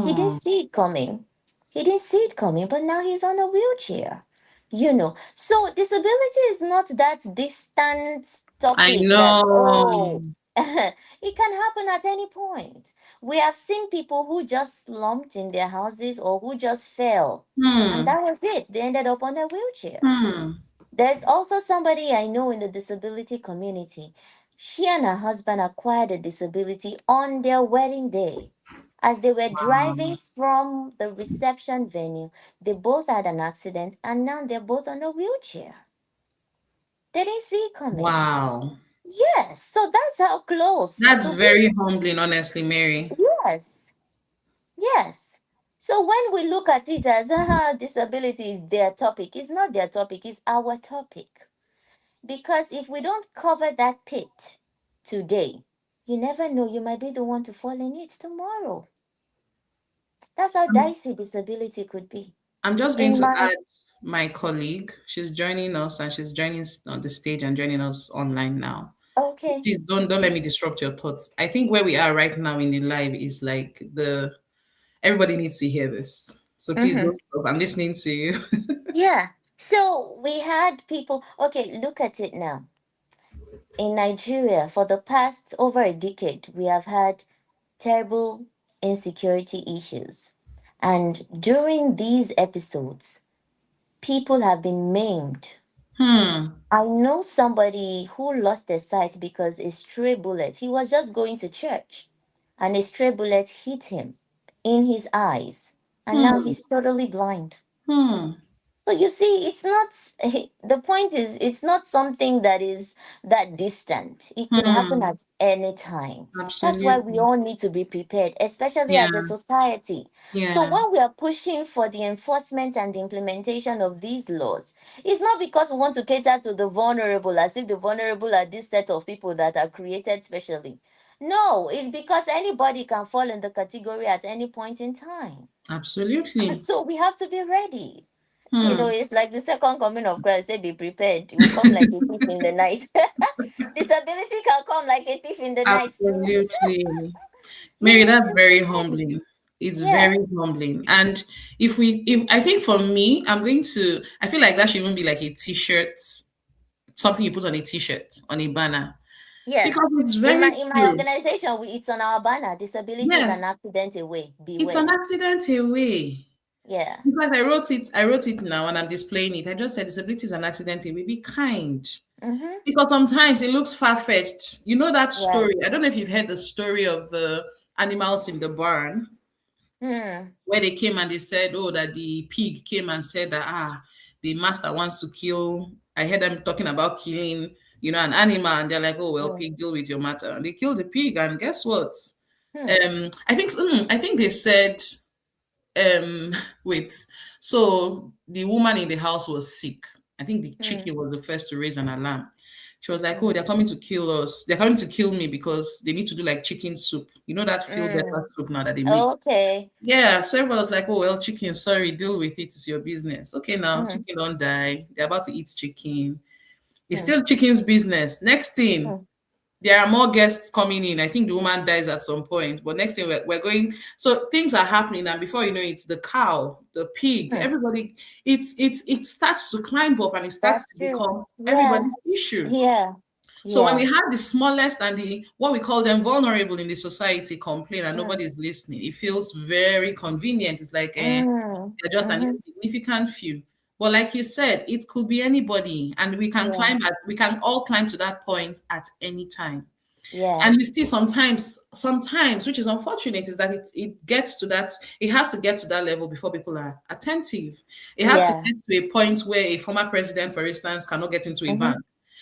He didn't Oh, see it coming. He didn't see it coming, but now he's on a wheelchair. So disability is not that distant I topic that, know. oh, it can happen at any point. We have seen people who just slumped in their houses or who just fell, and Hmm. that was it. They ended up on a wheelchair. Hmm. There's also somebody I know in the disability community. She and her husband acquired a disability on their wedding day. As they were driving from the reception venue, they both had an accident, and now they're both on a wheelchair. They didn't see it coming. Wow. Yes, so that's how close it That's could be. very humbling, honestly, Mary. Yes, yes. So when we look at it as disability is their topic, it's not their topic, it's our topic. Because if we don't cover that pit today, you never know, you might be the one to fall in it tomorrow. That's how I'm dicey disability could be. I'm just going In to my add my colleague. She's joining us and she's joining on the stage and joining us online now. Okay. Please don't let me disrupt your thoughts. I think where we are right now in the live is like the everybody needs to hear this. So please Mm-hmm. don't stop. I'm listening to you. Yeah. So we had people, okay, look at it now. In Nigeria, for the past over a decade, we have had terrible insecurity issues. And during these episodes, people have been maimed. Hmm. I know somebody who lost their sight because a stray bullet, he was just going to church, and a stray bullet hit him in his eyes, and now Hmm. he's totally blind. Hmm. So you see, it's not, the point is, it's not something that is that distant. It could happen Hmm. at any time. That's why we Absolutely. all need to be prepared, especially as a Yeah. society. So Yeah. when we are pushing for the enforcement and the implementation of these laws, it's not because we want to cater to the vulnerable, as if the vulnerable are this set of people that are created specially. No, it's because anybody can fall in the category at any point in time. And Absolutely. so we have to be ready. Hmm. It's like the second coming of Christ. Say, be prepared. It will come like a thief in the night. Disability can come like a thief in the night. So Absolutely. you Mary, need that's to be very ready. humbling. It's Yeah. very humbling. And if I think for me, I feel like that should even be like a t-shirt, something you put on a t-shirt, on a banner. Yeah. Because it's In my very in my true. organization, it's on our banner. Disability is an Yes, accident away. it's an Beware. accident away. Yeah. Because I wrote it now and I'm displaying it. I just said disability is an accident away. Be kind. Mm-hmm. Because sometimes it looks far-fetched. You know that Yeah. story. I don't know if you've heard the story of the animals in the barn Hmm. where they came and they said, oh, that the pig came and said that the master wants to kill. I heard them talking about killing, an animal, and they're like, oh well, Hmm. pig, deal with your matter. And they killed the pig, and guess what? Hmm. I think they said, um, wait. So the woman in the house was sick. I think the Hmm. chicken was the first to raise an alarm. She was like, "Oh, Mm. they're coming to kill us. They're coming to kill me because they need to do like chicken soup. You know that feel better Mm. soup now that they make." Okay. Yeah, so everyone was like, "Oh well, chicken. Sorry, deal with it. It's your business." Okay, now Mm. chicken don't die. They're about to eat chicken. It's Mm. still chicken's business. Next thing, Mm. there are more guests coming in. I think the woman dies at some point, but next thing we're going. So things are happening, and before you know it, the cow, the pig, Mm. everybody, it starts to climb up and it starts That's to true. become Yeah. everybody's issue. Yeah. So when we Yeah. have the smallest and the what we call them vulnerable in the society complain and Mm. nobody is listening, it feels very convenient. It's like Mm. they're just an Mm-hmm. insignificant few. But like you said, it could be anybody, and Yeah. we can all climb to that point at any time. Yeah. And you see sometimes, which is unfortunate, is that it gets to that, it has to get to that level before people are attentive. It has to Yeah. get to a point where a former president, for instance, cannot get into a Mm-hmm. bank.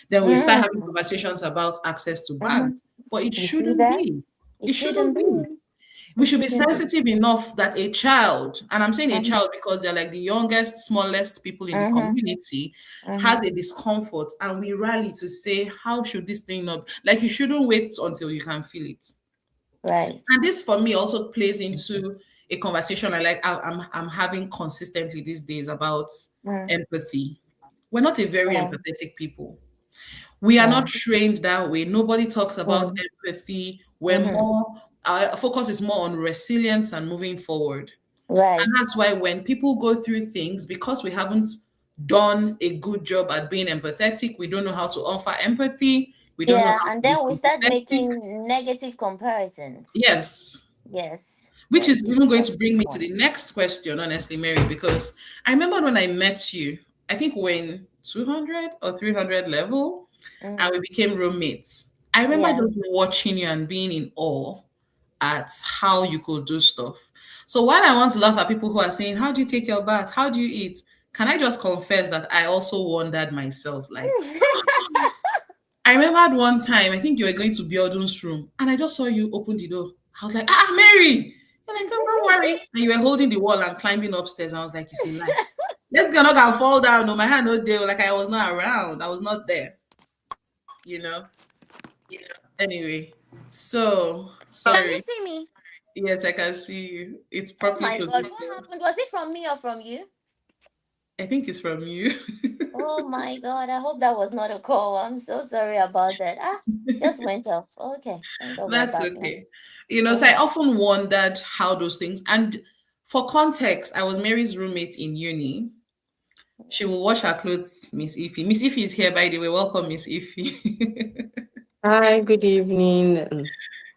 Then we start having Mm. conversations about access to Mm-hmm. banks. But it You see shouldn't that? be. It It shouldn't shouldn't be. be. We It should be shouldn't be. sensitive enough that a child, and I'm saying a Mm-hmm. child because they're like the youngest, smallest people in the Mm-hmm. community, has Mm-hmm. a discomfort, and we rally to say, how should this thing not? Like, you shouldn't wait until you can feel it. Right. And this for me also plays into a conversation I'm having consistently these days about Mm. empathy. We're not a very Yeah. empathetic people. We are not Yeah. trained that way. Nobody talks about Mm. empathy. We're Mm-hmm. more our focus is more on resilience and moving forward. And Right. that's why when people go through things, because we haven't done a good job at being empathetic, we don't know how to offer empathy, we don't know Yeah. how to And be then we start sympathetic. making negative comparisons. Yes. Yes. Which is You even hit going on to two bring me to the points. next question, honestly, Mary, because I remember when I met you, I think when 200 or 300 level, and Mm. we became roommates. I remember Yeah. just watching you and being in awe at how you could do stuff. So while I want to laugh at people who are saying, "How do you take your bath? How do you eat?" Can I just confess that I also wondered myself, like, I remember at one time, I think you were going to Biodun's room, and I just saw you open the door. I was like, "Ah, Mary!" You're like, "Don't worry." And you were holding the wall and climbing upstairs. I was like, "It's a lie. Let's go, not gonna fall down. No, my hand no deal. Like I was not around. I was not there. You know." Anyway, so Can you sorry. see me? Yes, I can see you. It's Oh properly my God. What positioned. happened? Was it from me or from you? I think it's from you. Oh my God. I hope that was not a call. I'm so sorry about that. Ah, just went off. Okay. Thank God we're That's back now. okay. So I Okay. often wondered how those things, and for context, I was Mary's roommate in uni. She will wash her clothes, Miss Ify. Miss Ify is here, by the way. Welcome, Miss Ify. Hi, good evening. Good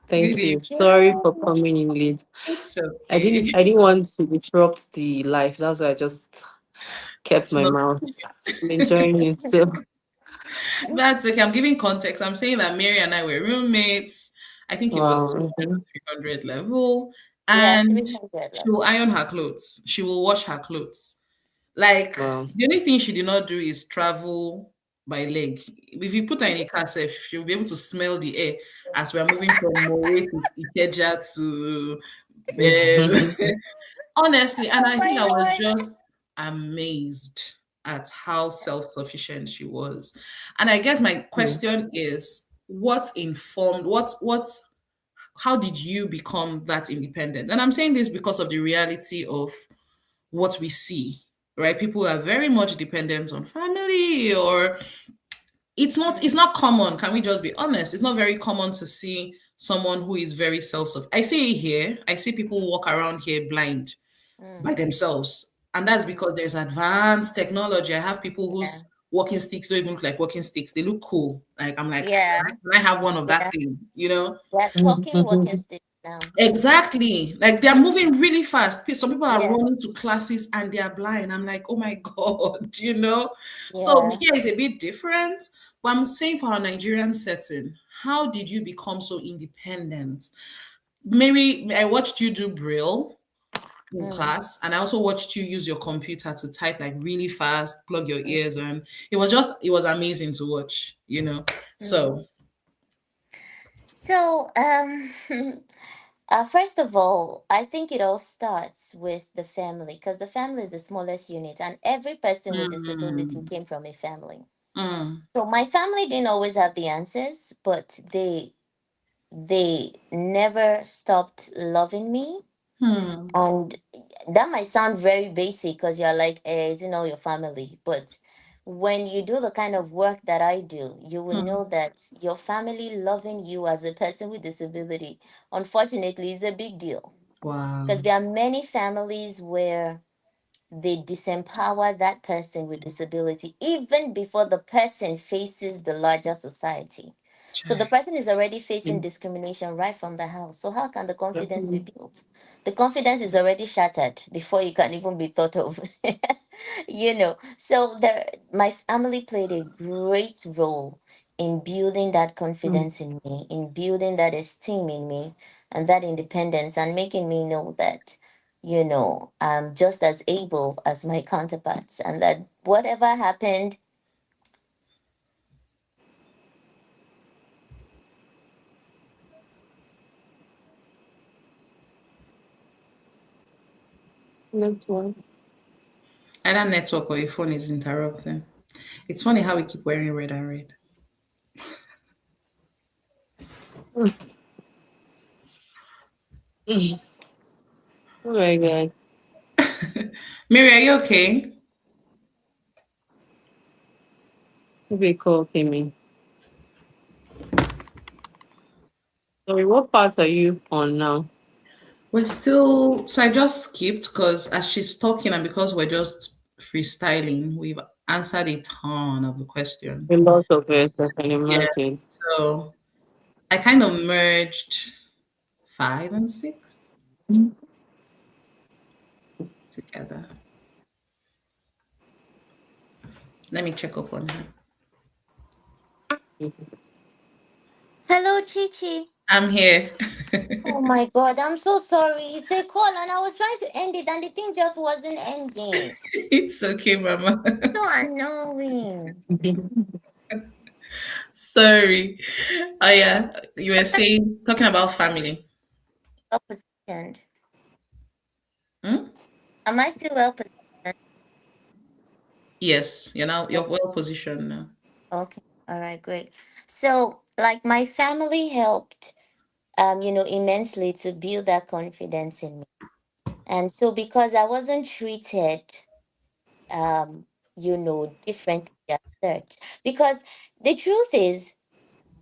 Thank you. evening. Sorry Yeah. for coming in late. It's I okay. didn't I didn't want to disrupt the life. That's why I just kept my So mouth. I'm enjoying it. So that's okay. I'm giving context. I'm saying that Mary and I were roommates. I think it was wow. 200 or 300 level. Yeah, And 300 she will level. iron her clothes. She will wash her clothes. Like, Wow. the only thing she did not do is travel by leg. If you put her in a car safe, she'll be able to smell the air as we're moving from Mowe to Ikeja to honestly, and Oh I think my I was Lord. just amazed at how self-sufficient she was. And I guess my question is, what informed what how did you become that independent? And I'm saying this because of the reality of what we see, right? People are very much dependent on family, or it's Mm. not common. Can we just be honest? It's not very common to see someone who is very self-sufficient. I see it here. I see people walk around here blind by Mm. themselves. And that's because there's advanced technology. I have people Yeah. whose walking sticks don't even look like walking sticks. They look cool. Like I'm like, Yeah. can I have one of that Yeah. thing? You know? They're talking walking stick now. Exactly. Like they're moving really fast. Some people are Yeah. running to classes and they're blind. I'm like, oh my God, you know? So Yeah. here is a bit different. But I'm saying for our Nigerian setting, how did you become so independent? Maybe I watched you do Braille in Mm. class, and I also watched you use your computer to type like really fast, plug your Mm. ears, and it was amazing to watch. Mm. So So, first of all, I think it all starts with the family because the family is the smallest unit, and every person with disability mm, came from a family. Mm. So my family didn't always have the answers, but they never stopped loving me. Hmm. And that might sound very basic because you're like, is it all your family? But when you do the kind of work that I do, you will Hmm. know that your family loving you as a person with disability, unfortunately, is a big deal. Wow. Because there are many families where they disempower that person with disability even before the person faces the larger society. So the Chai. person is already facing Mm. discrimination right from the house. So how can the confidence be Definitely. built? The confidence is already shattered before you can even be thought of. So there my family played a great role in building that Mm. confidence in me, in building that esteem in me and that independence and making me know that I'm just as able as my counterparts, and that whatever happened, Next one. Either network or your phone is interrupting. It's funny how we keep wearing red and red. Mm. Mm. Oh my God. Mary, are you okay? Maybe call came in. Sorry, what part are you on now? We're still. So I just skipped because as she's talking and because we're just freestyling, we've answered a ton of the A questions. lot of it, I can Yeah. imagine. So I kind of merged 5 and 6 Mm. together. Let me check up on her. hello, Chichi. I'm here. Oh my God, I'm so sorry. It's a call, and I was trying to end it, and the thing just wasn't ending. It's okay, Mama. So annoying. Sorry. Oh yeah, you were saying talking about family. Well positioned. Hmm? Am I still well positioned? Yes, you're well positioned now. Okay. All right. Great. So, like, my family helped, immensely to build that confidence in me, and so because I wasn't treated differently at church. Because the truth is,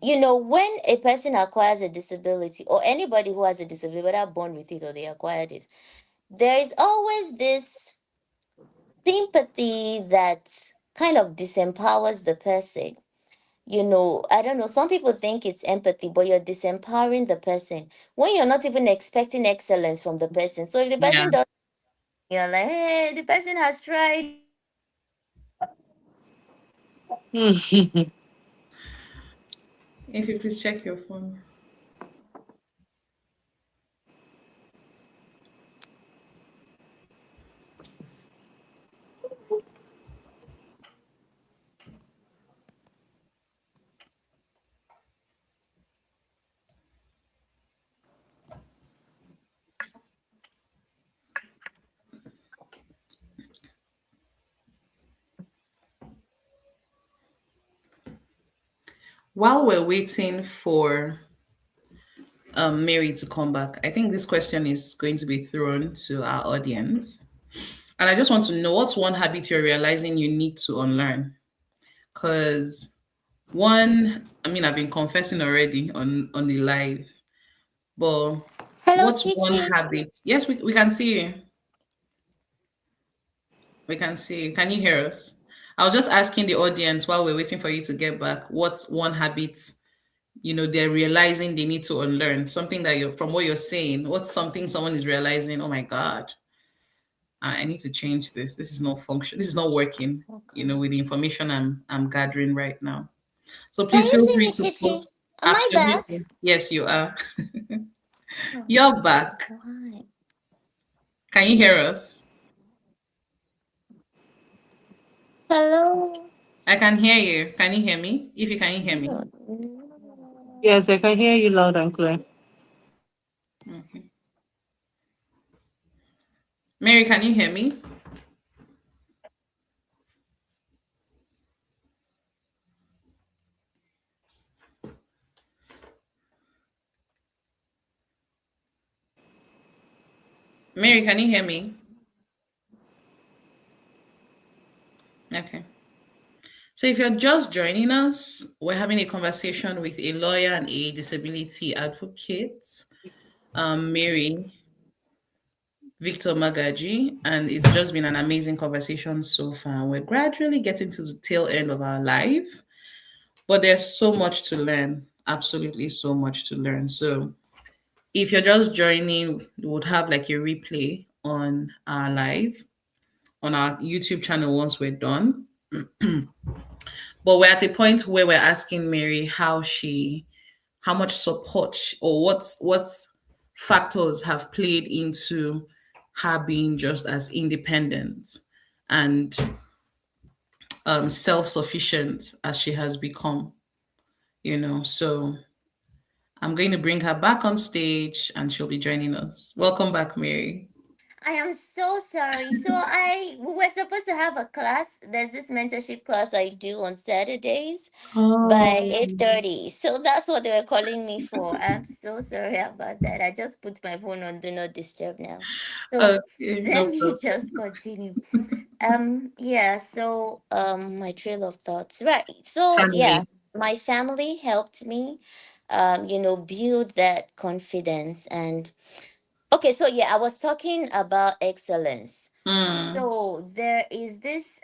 when a person acquires a disability, or anybody who has a disability, whether born with it or they acquired it, there is always this sympathy that kind of disempowers the person. I don't know, some people think it's empathy, but you're disempowering the person when you're not even expecting excellence from the person. So if the Yeah. person does, you're like, hey, the person has tried. Mm. If you please check your phone. While we're waiting for Mary to come back, I think this question is going to be thrown to our audience. And I just want to know what's one habit you're realizing you need to unlearn? Because I mean, I've been confessing already on the live, but Hello, what's one Chichi. habit? Yes, we can see you. We can see you. Can you hear us? I was just asking the audience while we're waiting for you to get back, what's one habit they're realizing they need to unlearn? Something that you're from what you're saying, what's something someone is realizing, oh my God, I need to change this. This is not function. This is not working, Okay. with the information I'm gathering right now. So Can please you feel see free me, to Chichi? post. Am I back? Absolutely. Yes, you are. Oh, You're back. why? Can you hear us? Hello. I can hear you. Can you hear me? If you can hear me. Yes, I can hear you loud and clear. Okay. Mary, can you hear me? Mary, can you hear me? Okay. So if you're just joining us, we're having a conversation with a lawyer and a disability advocate, Mary, Victor-Magaji, and it's just been an amazing conversation so far. We're gradually getting to the tail end of our life, but there's so much to learn, absolutely so much to learn. So if you're just joining, we would have like a replay on our live on our YouTube channel once we're done. But we're at a point where we're asking Mary how much support or what factors have played into her being just as independent and self-sufficient as she has become, So I'm going to bring her back on stage and she'll be joining us. Welcome back, Mary. I am so sorry. So we were supposed to have a class. There's this mentorship class I do on Saturdays by Oh, 8:30. So that's what they were calling me for. I'm so sorry about that. I just put my phone on do not disturb now. So okay, let no me problem. just continue. Yeah, so my trail of thoughts. Right. So yeah, Family. my family helped me build that confidence. And okay, so yeah, I was talking about excellence. Mm, So there is this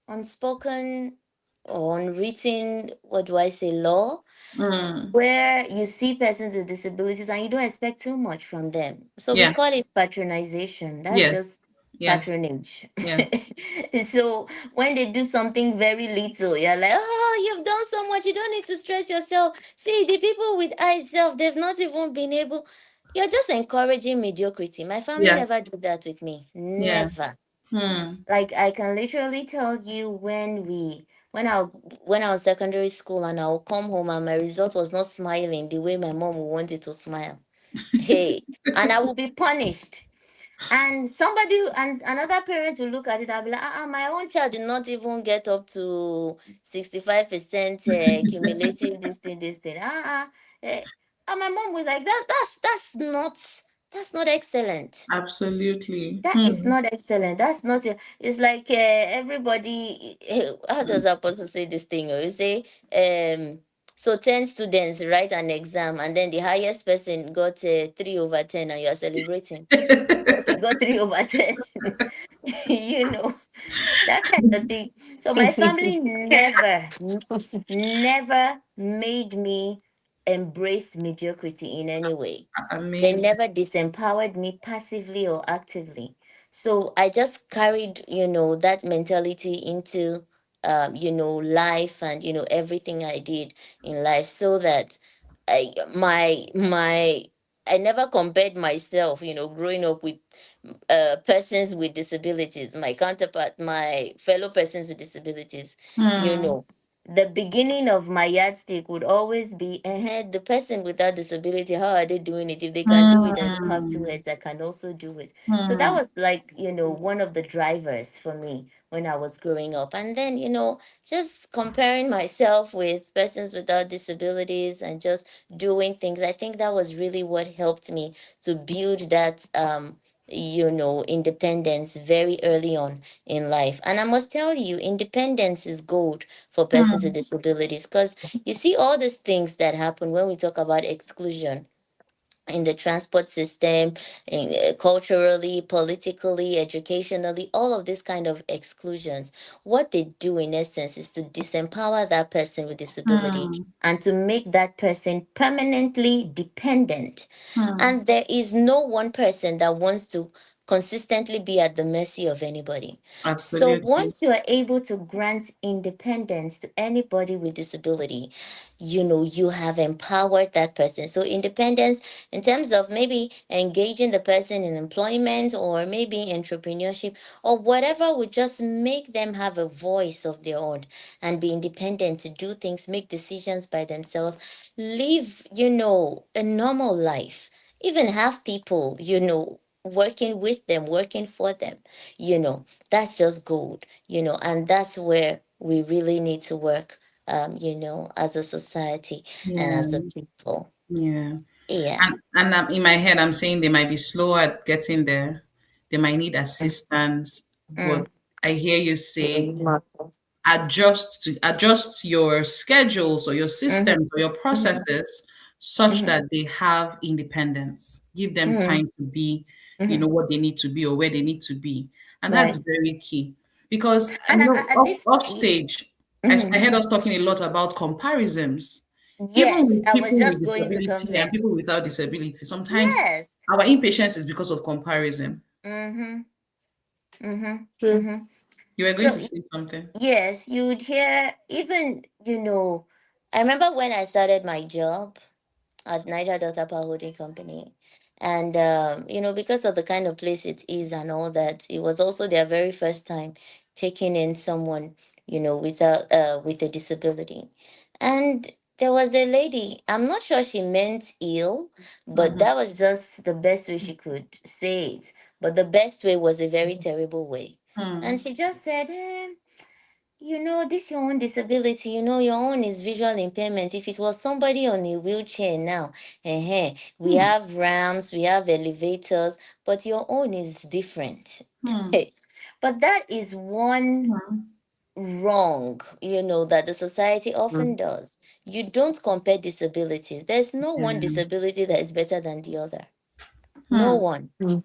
unspoken or unwritten, what do I say, law, mm, where you see persons with disabilities and you don't expect too much from them. So we yeah, call it patronization. That's yes, just yes, patronage. yeah. So when they do something very little, you're like, oh, you've done so much. You don't need to stress yourself. See, the people with eye self, they've not even been able. You're just encouraging mediocrity. My family Yeah, never did that with me. yeah. Never. Hmm. Like I can literally tell you when I was secondary school and I'll come home and my result was not smiling the way my mom would want it to smile. Hey, and I will be punished. And another parent will look at it and be like, my own child did not even get up to 65% cumulative this thing. Eh. And my mom was like, that's not excellent. Absolutely. That is Hmm. not excellent. That's not. It's like everybody. How does that person say this thing? Or you say, so 10 students write an exam, and then the highest person got 3/10, and you are celebrating because you got 3/10. you know that kind of thing. So my family never made me embrace mediocrity in any way. They Amazing. never disempowered me passively or actively. So I just carried, that mentality into, life and, everything I did in life so that I never compared myself, growing up with persons with disabilities, my counterpart, my fellow persons with disabilities, you Hmm. know. The beginning of my yardstick would always be the person without disability, how are they doing it? If they can do it, I don't have two Hmm. heads, I can also do it. So that Hmm. was like, one of the drivers for me when I was growing up. And then, just comparing myself with persons without disabilities and just doing things, I think that was really what helped me to build that independence very early on in life. And I must tell you, independence is gold for persons with Hmm. disabilities because you see all these things that happen when we talk about exclusion in the transport system, culturally, politically, educationally, all of this kind of exclusions. What they do in essence is to disempower that person with disability Hmm. and to make that person permanently dependent. Hmm. And there is no one person that wants to consistently be at the mercy of anybody. So Absolutely. once you are able to grant independence to anybody with disability, you have empowered that person. So independence in terms of maybe engaging the person in employment or maybe entrepreneurship or whatever would just make them have a voice of their own and be independent to do things, make decisions by themselves, live, a normal life, even have people, working with them, working for them, that's just gold, and that's where we really need to work, as a society and Yeah. as a people. Yeah. Yeah. And in my head, I'm saying they might be slow at getting there. They might need assistance, but Mm, I hear you say Mm. adjust your schedules or your mm-hmm, systems or your mm-hmm, processes such mm-hmm, that they have independence. Give them mm-hmm, time to be, mm-hmm. what they need to be or where they need to be, and that's Right. very key. Because And at this, off stage, I mhm. heard us talking a lot about comparisons, even Yes, with I was people with just going to come disability and there. people without disability. Sometimes Yes. our impatience is because of comparison. Mm-hmm. Mm-hmm. True. Mm-hmm. You were going So to say something. yes, you'd hear even, I remember when I started my job at Niger Delta Power Holding Company. And, because of the kind of place it is and all that, it was also their very first time taking in someone, with a disability. And there was a lady, I'm not sure she meant ill, but Mm-hmm. that was just the best way she could say it. But the best way was a very terrible way. And Hmm. she just said, this your own disability, your own is visual impairment. If it was somebody on a wheelchair now, we Hmm. have ramps, we have elevators, but your own is different. Hmm. But that is one Hmm. wrong, that the society often Mm. does. You don't compare disabilities. There's no one Yeah. disability that is better than the other. No Hmm. one. Mm.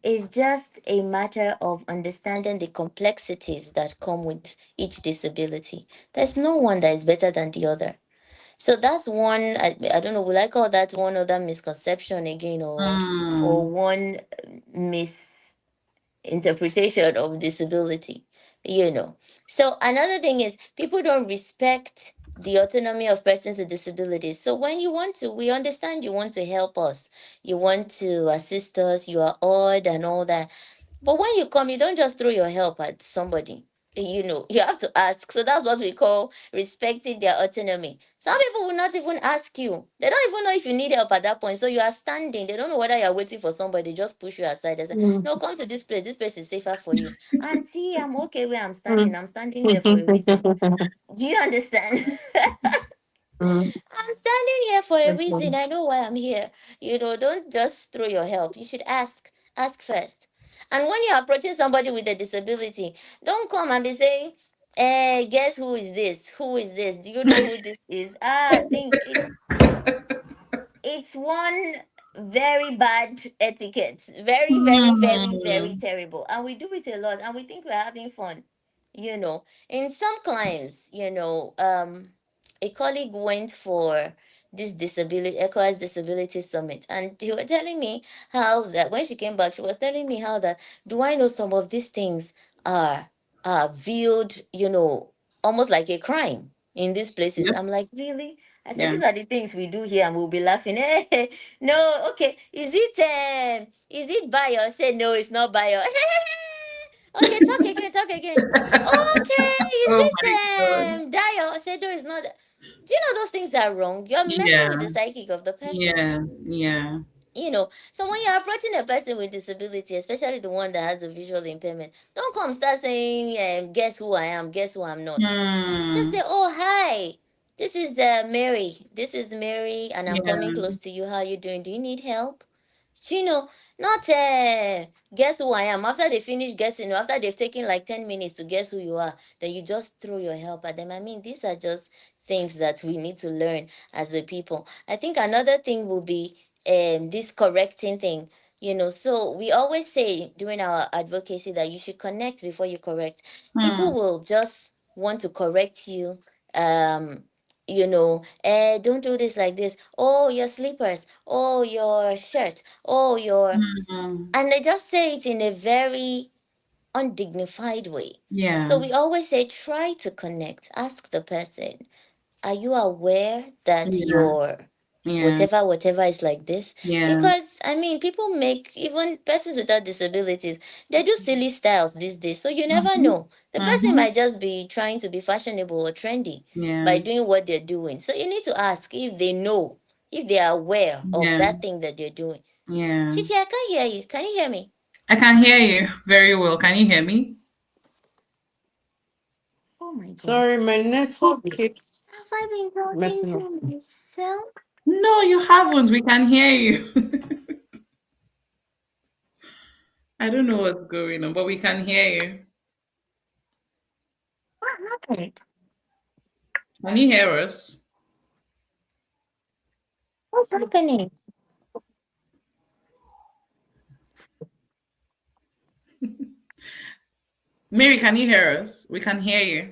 It's just a matter of understanding the complexities that come with each disability. There's no one that is better than the other. So that's one, I don't know, will I call that one other misconception again, or Hmm. one misinterpretation of disability, you know. So another thing is people don't respect the autonomy of persons with disabilities. So when we understand you want to help us, you want to assist us, you are odd and all that, but when you come, you don't just throw your help at somebody. You have to ask. So that's what we call respecting their autonomy. Some people will not even ask you. They don't even know if you need help at that point. So you are standing. They don't know whether you're waiting for somebody. They just push you aside. They say, Mm. no, come to this place. This place is safer for you. Auntie, I'm okay where I'm standing. Mm. I'm standing here for a reason. Do you understand? Mm. I'm standing here for a Yes, reason. ma'am. I know why I'm here. Don't just throw your help. You should ask. Ask first. And when you're approaching somebody with a disability, don't come and be saying, guess who is this? Who is this? Do you know who this is? I think it's one very bad etiquette. Very, very, very, very Hmm. terrible. And we do it a lot and we think we're having fun. In some clients, a colleague went for this disability ECOWAS disability summit, and they were telling me how that when she came back, she was telling me how that, do I know some of these things are viewed, almost like a crime in these places. Yep. I'm like, really? I said, Yeah. these are the things we do here, and we'll be laughing. No, okay. Is it bio? I said, no, it's not bio. Okay, talk again, talk again. Okay, is Oh it my God. dio? I said, no, it's not. Do you know those things are wrong? You're messing with Yeah. the psychic of the person. Yeah. Yeah. So when you're approaching a person with disability, especially the one that has a visual impairment, don't come start saying, guess who I am, guess who I'm not. Just say, Hmm. oh, hi. This is Mary. This is Mary, and I'm coming Yeah. close to you. How are you doing? Do you need help? You know, not guess who I am. After they finish guessing, after they've taken like 10 minutes to guess who you are, then you just throw your help at them. I mean, these are just things that we need to learn as a people. I think another thing will be this correcting thing. So we always say during our advocacy that you should connect before you correct. People Hmm. will just want to correct you. Don't do this like this. Oh, your slippers. Oh, your shirt. Oh, Hmm. and they just say it in a very undignified way. So Yeah. we always say, try to connect. Ask the person, are you aware that Yeah. your Yeah. whatever is like this? Yeah. Because I mean, people make, even persons without disabilities, they do silly styles these days, so you never Mm-hmm. know. The person Mm-hmm. might just be trying to be fashionable or trendy Yeah. by doing what they're doing. So you need to ask if they know, if they are aware of Yeah. that thing that they're doing. Yeah. Chichi, I can't hear you. Can you hear me? I can hear you very well. Can you hear me? Oh my god, Sorry, my network keeps have I been talking messing up. to myself? No, you haven't. We can hear you. I don't know what's going on, but we can hear you. Okay. Can you hear us? What's happening? Mary, can you hear us? We can hear you.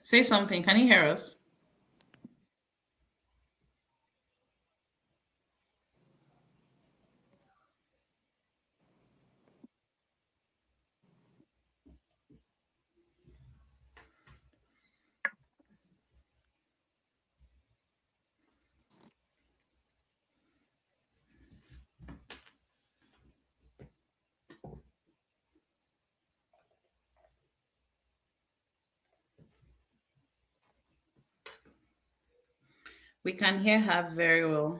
Say something. Can you hear us? We can hear her very well.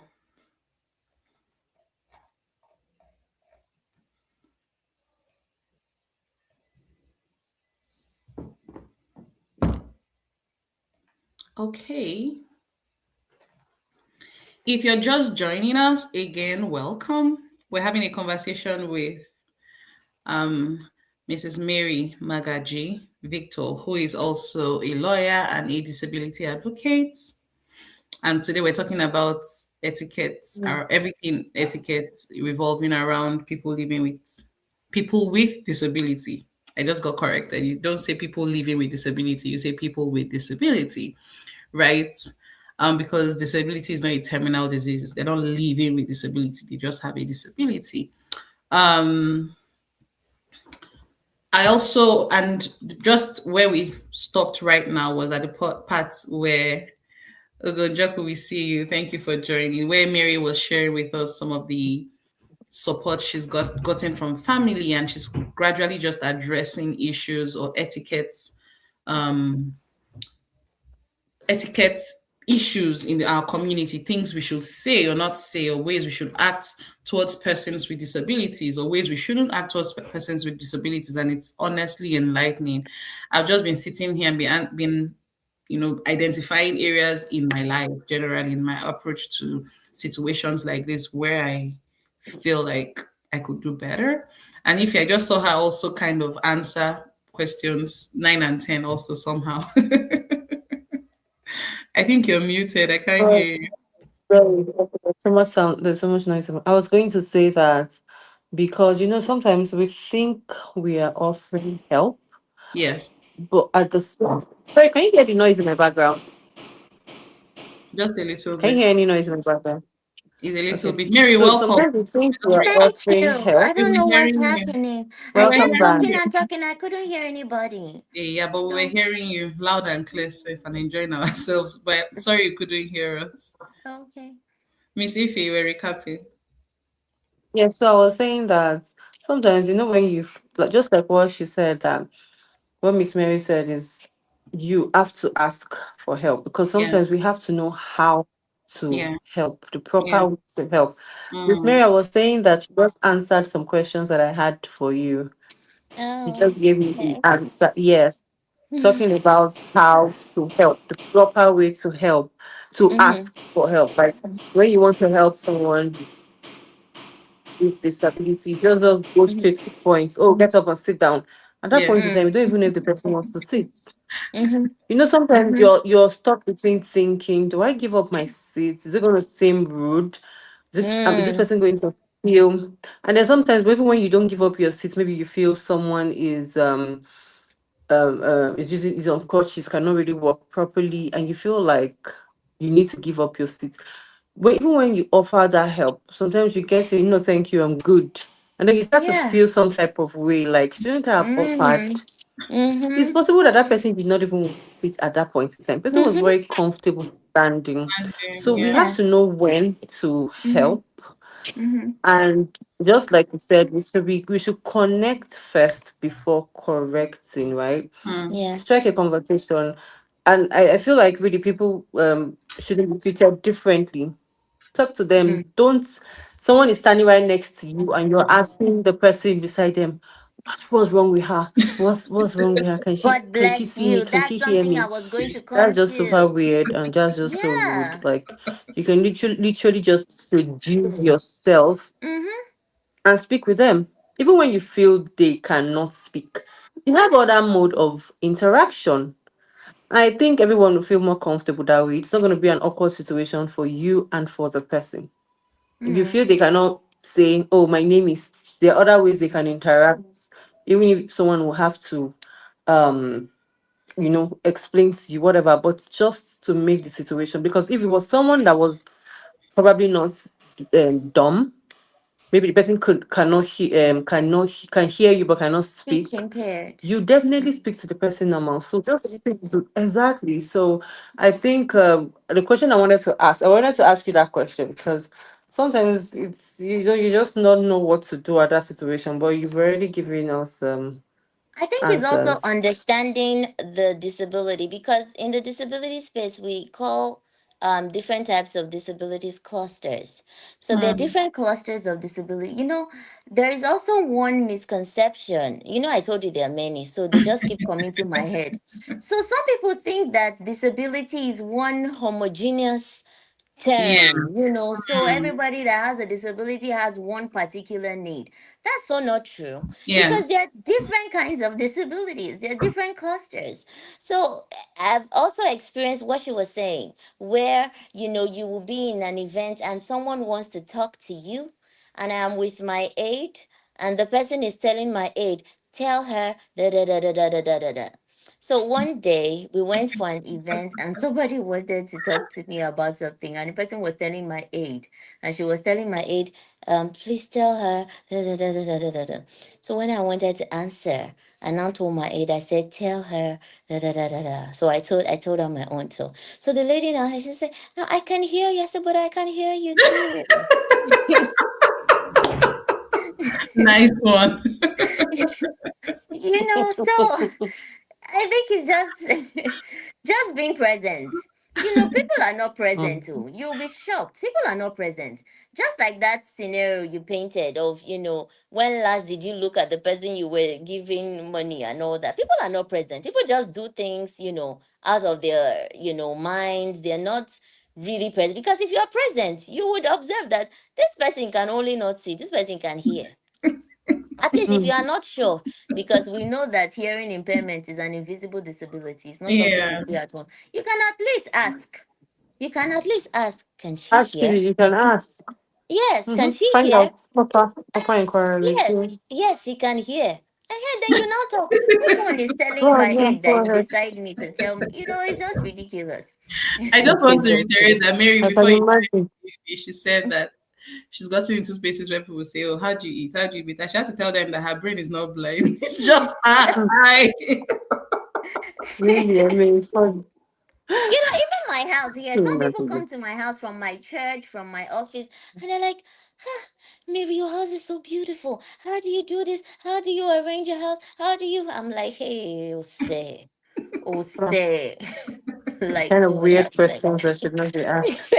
Okay. If you're just joining us, again, welcome. We're having a conversation with um, Mrs. Mary Magaji Victor, who is also a lawyer and a disability advocate. And today we're talking about etiquette, Mm. or everything etiquette revolving around people with disability. I just got corrected. You don't say people living with disability, you say people with disability, right? Because disability is not a terminal disease. They're not living with disability, they just have a disability. Um, I also, and just where we stopped right now was at the part where Ogonjoku, we see you. Thank you for joining. Where Mary was sharing with us some of the support she's gotten from family, and she's gradually just addressing issues or um, etiquette issues in our community, things we should say or not say, or ways we should act towards persons with disabilities, or ways we shouldn't act towards persons with disabilities. And it's honestly enlightening. I've just been sitting here and been identifying areas in my life, generally in my approach to situations like this, where I feel like I could do better. And if I just saw her also kind of answer questions 9 and 10 also somehow. I think you're muted. I can't Well, hear you. well, there's so much sound, there's so much noise. I was going to say that because sometimes we think we are offering help, Yes, but at the same sorry, can you hear the noise in my background? just a little Can you bit. hear any noise in my background? It's a little Okay. bit. Mary, So welcome. sometimes we think we Just are recap. Thank offering you. I help. We don't know were what's hearing you. happening. We I were Welcome kept back. hearing talking you. and talking. I couldn't hear anybody. Yeah, but we were So, hearing you loud and clear, safe, and enjoying ourselves. But sorry you couldn't hear us. okay. Miss Ife, you were recapping. Yeah, so I was saying that sometimes, when like, just like what she said, that what Miss Mary said is you have to ask for help because Yeah, sometimes we have to know how to yeah, help, the yeah. proper way to help. Miss Mm, Mary, I was saying that she just answered some questions that I had for you. You Oh, just gave me the okay. answer. Yes, talking about how to help, the proper way to help, to Mm-hmm. ask for help. Like when you want to help someone with disability, you just go Mm-hmm. straight to the point. Oh, get up and sit down. At that yeah, point in time, Mm-hmm. you don't even know if the person wants to sit. Mm-hmm. Sometimes you're stuck between thinking, do I give up my seat? Is it going to seem rude? Is this Mm. person going to feel? And then sometimes, even when you don't give up your seat, maybe you feel someone is on crutches, cannot really walk properly, and you feel like you need to give up your seat. But even when you offer that help, sometimes you get to, thank you, I'm good. And then you start to Yeah. feel some type of way, like, shouldn't I have offered? Mm-hmm. It's Mm-hmm. possible that that person did not even want to sit at that point in time. Person was Mm-hmm. very comfortable standing. and So we yeah. have Yeah. to know when to Mm-hmm. help. Mm-hmm. And just like you said, we should connect first before correcting, right? Mm, Yeah. Strike a conversation. And I feel like really people shouldn't be treated differently Talk to them. Don't. Someone is standing right next to you, and you're asking the person beside them, what's wrong with her? What's wrong with her? God Can she bless see me? you. Can That's she hear something I me? was going to That's come just super to. weird, and that's just so rude. Yeah. Like, you can literally just seduce yourself Mm-hmm. and speak with them, even when you feel they cannot speak. You have other mode of interaction. I think everyone will feel more comfortable that way. It's not going to be an awkward situation for you and for the person. If you Mm. feel they cannot say, "Oh, my name is," there are other ways they can interact. Even if someone will have to, um, explain to you whatever, but just to make the situation. Because if it was someone that was probably not dumb, maybe the person can hear you but cannot Speech speak, impaired. you definitely speak to the person normal. So just speak to, exactly. So I think the question I wanted to ask you that question because sometimes it's you just not know what to do at that situation, but you've already given us I think it's also answers. understanding the disability, because in the disability space we call different types of disabilities clusters. So there are Hmm. different clusters of disability. There is also one misconception. I told you there are many, so they just keep coming to my head. So some people think that disability is one homogeneous Yeah. term, so Hmm. everybody that has a disability has one particular need. That's so not true, Yeah. because there are different kinds of disabilities, there are different clusters. So I've also experienced what she was saying, where you will be in an event and someone wants to talk to you, and I'm with my aide, and the person is telling my aide, tell her da da da da da da da da da. So one day we went for an event and somebody wanted to talk to me about something, and the person was telling my aide, and she was telling my aide, please tell her da, da, da, da, da, da, da, da. So when I wanted to answer, I now told my aide, I said, tell her da, da, da, da, da. So I told her my own. So the lady now, she said, no, I can hear you. I said, but I can hear you too. Nice one. So I think it's just just being present. People are not present. Mm. Oh, you'll be shocked. People are not present. Just like that scenario you painted of, when last did you look at the person you were giving money and all that? People are not present. People just do things, out of their, minds. They're not really present. Because if you are present, you would observe that this person can only not see, this person can hear. At least if you Mm. are not sure, because we know that hearing impairment is an invisible disability, it's not something you Yeah. see at once. You can at least ask. You can at least ask, can she hear? Actually, you can ask. Yes, can she Find hear? out proper inquiry. Yes, Yeah. yes, she can hear. And then you now talk. Which one is Go telling my on, yeah, aide that go is ahead. beside me to tell me? It's just ridiculous. I just It's want to exhausting. reiterate that Mary, I can before you imagine. she said that she's gotten into spaces where people say, "Oh, how do you eat? How do you eat?" I she had to tell them that her brain is not blind. It's just her Mm. eye. Really, I mean, it's fun. Even my house here, some people Imagine come to my house from my church, from my office, and they're like, Mary, your house is so beautiful. How do you do this? How do you arrange your house? How do you? I'm like, hey, Ose, that. Ose. Like, Kind of God weird have questions mercy. that should not be asked.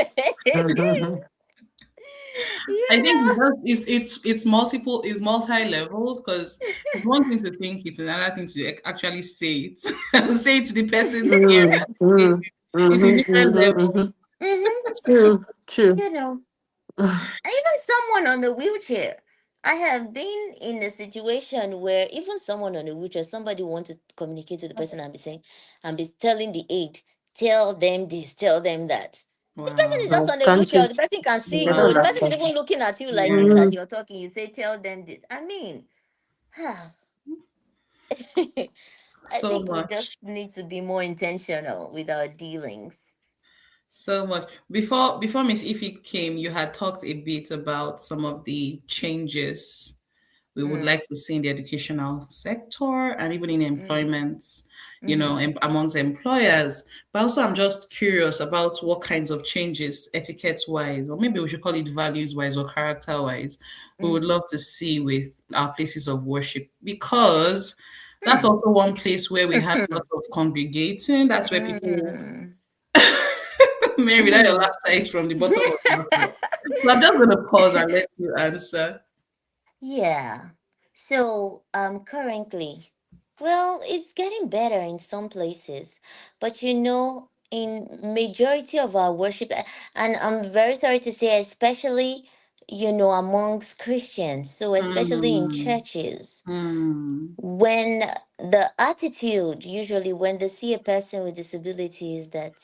you I think know? it's multiple, it's multi levels because it's one thing to think it, another thing to actually say it, say it to the person's ear. Mm, mm, It's in mhm, different mhm, levels. mhm. Mm-hmm. True, true. You know. Even someone on the wheelchair. I have been in a situation where even someone on a wheelchair, somebody wants to communicate to the person and be saying, and be telling the aide, tell them this, tell them that. The person is Wow. just Like, on a can't you? wheelchair. The person can see I you. don't The Wow. person is understand. even looking at you like this Yeah. as Mm, you're talking. You say, tell them this. I mean, I So think we much. just need to be more intentional with our dealings. So much. Before Miss Ify came, you had talked a bit about some of the changes we would Mm, like to see in the educational sector and even in mm, employment, mm-hmm, amongst employers. But also, I'm just curious about what kinds of changes, etiquette wise, or maybe we should call it values wise or character wise, we would mm, love to see with our places of worship because that's mm, also one place where we have a lot of congregating. That's where people mm. Mary, that your laughter is from the bottom of your heart. So I'm just going to pause and let you answer. Yeah. So, currently, well, it's getting better in some places, but in majority of our worship, and I'm very sorry to say, especially, amongst Christians, so especially in Hmm. churches, Hmm. when the attitude, usually when they see a person with disability, is that,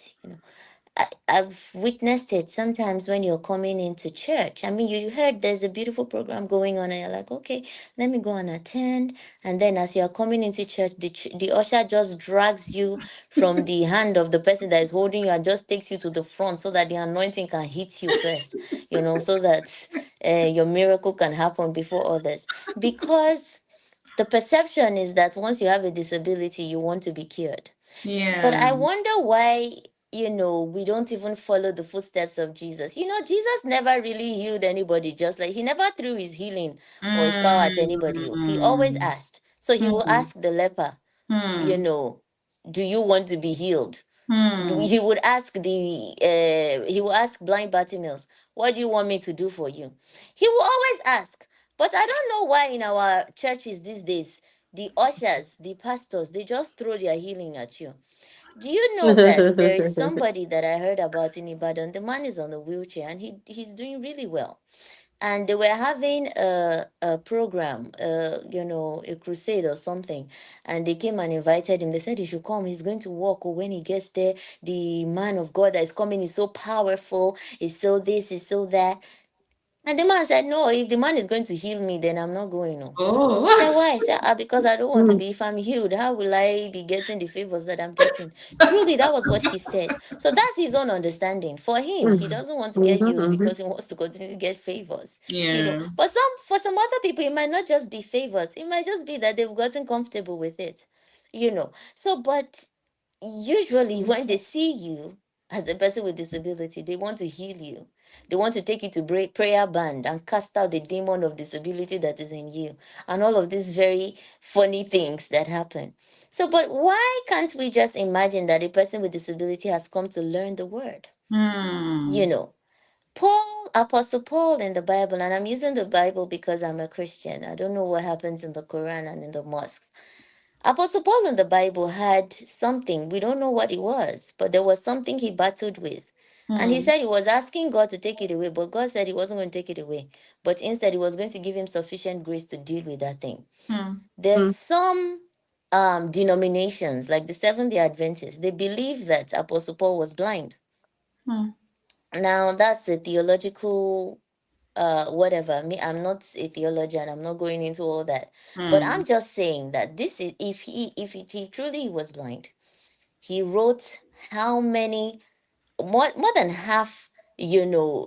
I've witnessed it sometimes when you're coming into church. I mean, you heard there's a beautiful program going on, and you're like, okay, let me go and attend. And then as you're coming into church, the usher just drags you from the hand of the person that is holding you and just takes you to the front so that the anointing can hit you first, so that your miracle can happen before others. Because the perception is that once you have a disability, you want to be cured. But Yeah. I wonder why, we don't even follow the footsteps of Jesus. Jesus never really healed anybody, just like he never threw his healing or his power at anybody. He always Hmm. asked. So he will Hmm. ask the leper, you Hmm. know, do you want to be healed? Hmm. He will ask blind Bartimaeus, what do you want me to do for you? He will always ask. But I don't know why in our churches these days, the ushers, the pastors, they just throw their healing at you. Do you know that there is somebody that I heard about in Ibadan? The man is on a wheelchair and he's doing really well. And they were having a program, a crusade or something. And they came and invited him. They said he should come. He's going to walk. Or when he gets there, the man of God that is coming is so powerful. Is so this, is so that. And the man said, no, if the man is going to heal me, then I'm not going. No. Oh. He said, why? He said, because I don't want to be, if I'm healed, how will I be getting the favors that I'm getting? Truly, that was what he said. So that's his own understanding. For him, he doesn't want to get healed because he wants to continue to get favors. Yeah. But for some other people, it might not just be favors. It might just be that they've gotten comfortable with it. So, but usually when they see you as a person with disability, they want to heal you. They want to take you to prayer band and cast out the demon of disability that is in you, and all of these very funny things that happen. So, but why can't we just imagine that a person with disability has come to learn the word? You Hmm. know, Apostle Paul in the Bible, and I'm using the Bible because I'm a Christian. I don't know what happens in the Quran and in the mosques. Apostle Paul in the Bible had something, we don't know what it was, but there was something he battled with. And he Hmm. said he was asking God to take it away, but God said he wasn't going to take it away. But instead, he was going to give him sufficient grace to deal with that thing. Hmm. There's some denominations, like the Seventh-day Adventists, they believe that Apostle Paul was blind. Hmm. Now, that's a theological whatever. Me, I'm not a theologian, I'm not going into all that. But Hmm. I'm just saying that this is, if he truly was blind, he wrote how many, more than half, the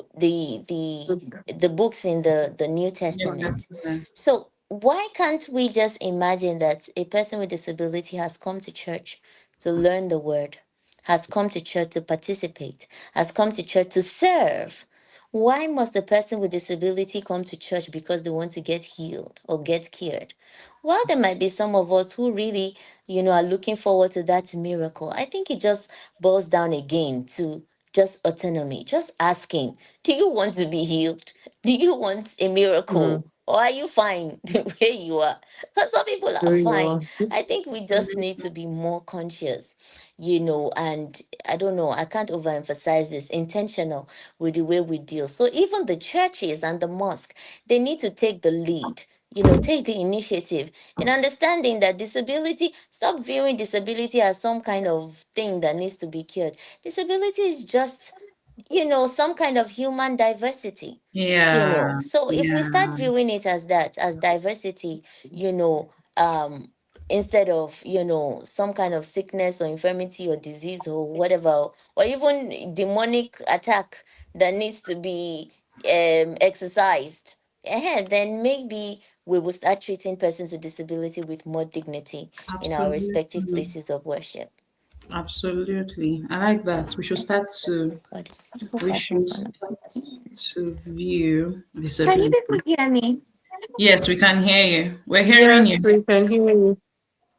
books in the New New Testament. Testament. So why can't we just imagine that a person with disability has come to church to learn the word, has come to church to participate, has come to church to serve? Why must a person with disability come to church because they want to get healed or get cured? While there might be some of us who really, are looking forward to that miracle, I think it just boils down again to just autonomy, just asking, do you want to be healed? Do you want a miracle? Or are you fine the way you are? Because some people are fine. I think we just need to be more conscious, and I don't know, I can't overemphasize this, intentional with the way we deal. So even the churches and the mosque, they need to take the lead. Take the initiative in understanding that disability, stop viewing disability as some kind of thing that needs to be cured. Disability is just, some kind of human diversity. Yeah. So if we start Yeah. viewing it as that, as diversity, instead of, some kind of sickness or infirmity or disease or whatever, or even demonic attack that needs to be exercised, then maybe we will start treating persons with disability with more dignity in our respective Absolutely. places of worship. Absolutely. I like that. We should start to God is, I hope we I can should find start to view Can you disability. people hear me? Yes, we can hear you. We're hearing Yes, you. we can hear you.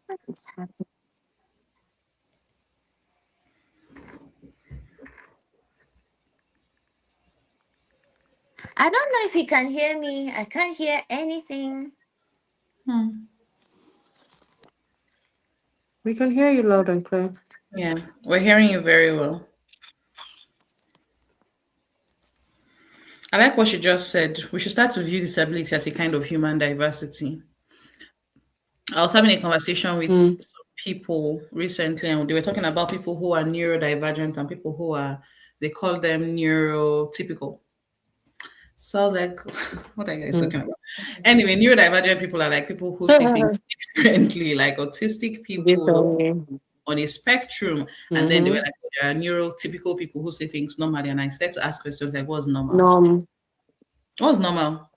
What is happening? I don't know if you can hear me. I can't hear anything. Hmm. We can hear you loud and clear. Yeah, we're hearing you very well. I like what she just said. We should start to view disability as a kind of human diversity. I was having a conversation with Mm. some people recently, and they were talking about people who are neurodivergent and people who are, they call them neurotypical. So, like, what are you guys Mm. talking about? Anyway, neurodivergent people are like people who see things differently, like autistic people Differently. on a spectrum. And then they were Mm-hmm. like, there are neurotypical people who see things normally. And I started to ask questions like, what's normal? No. What's normal?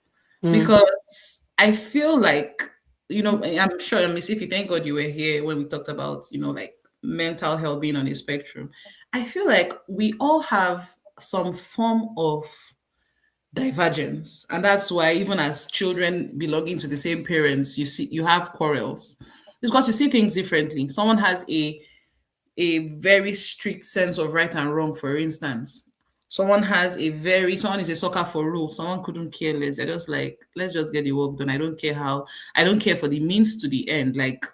Mm. Because I feel like, I'm sure, Miss Ify, thank God you were here when we talked about, like mental health being on a spectrum. I feel like we all have some form of divergence. And that's why even as children belonging to the same parents, you have quarrels. It's because you see things differently. Someone has a very strict sense of right and wrong, for instance. Someone is a sucker for rules. Someone couldn't care less. They're just like, let's just get the work done. I don't care for the means to the end. Like,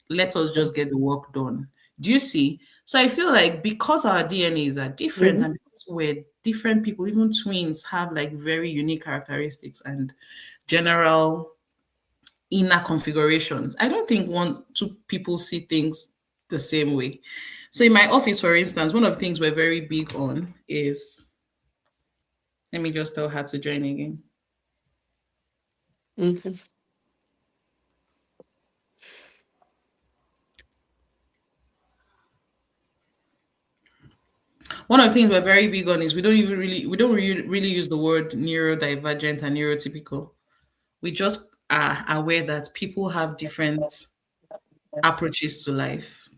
let us just get the work done. Do you see? So I feel like because our DNAs are different Mm. and because we're different people, even twins have like very unique characteristics and general inner configurations. I don't think two people see things the same way. So in my office, for instance, one of the things we're very big on is, let me just tell her to join again. Mm. One of the things we're very big on is we don't really use the word neurodivergent and neurotypical. We just are aware that people have different approaches to life.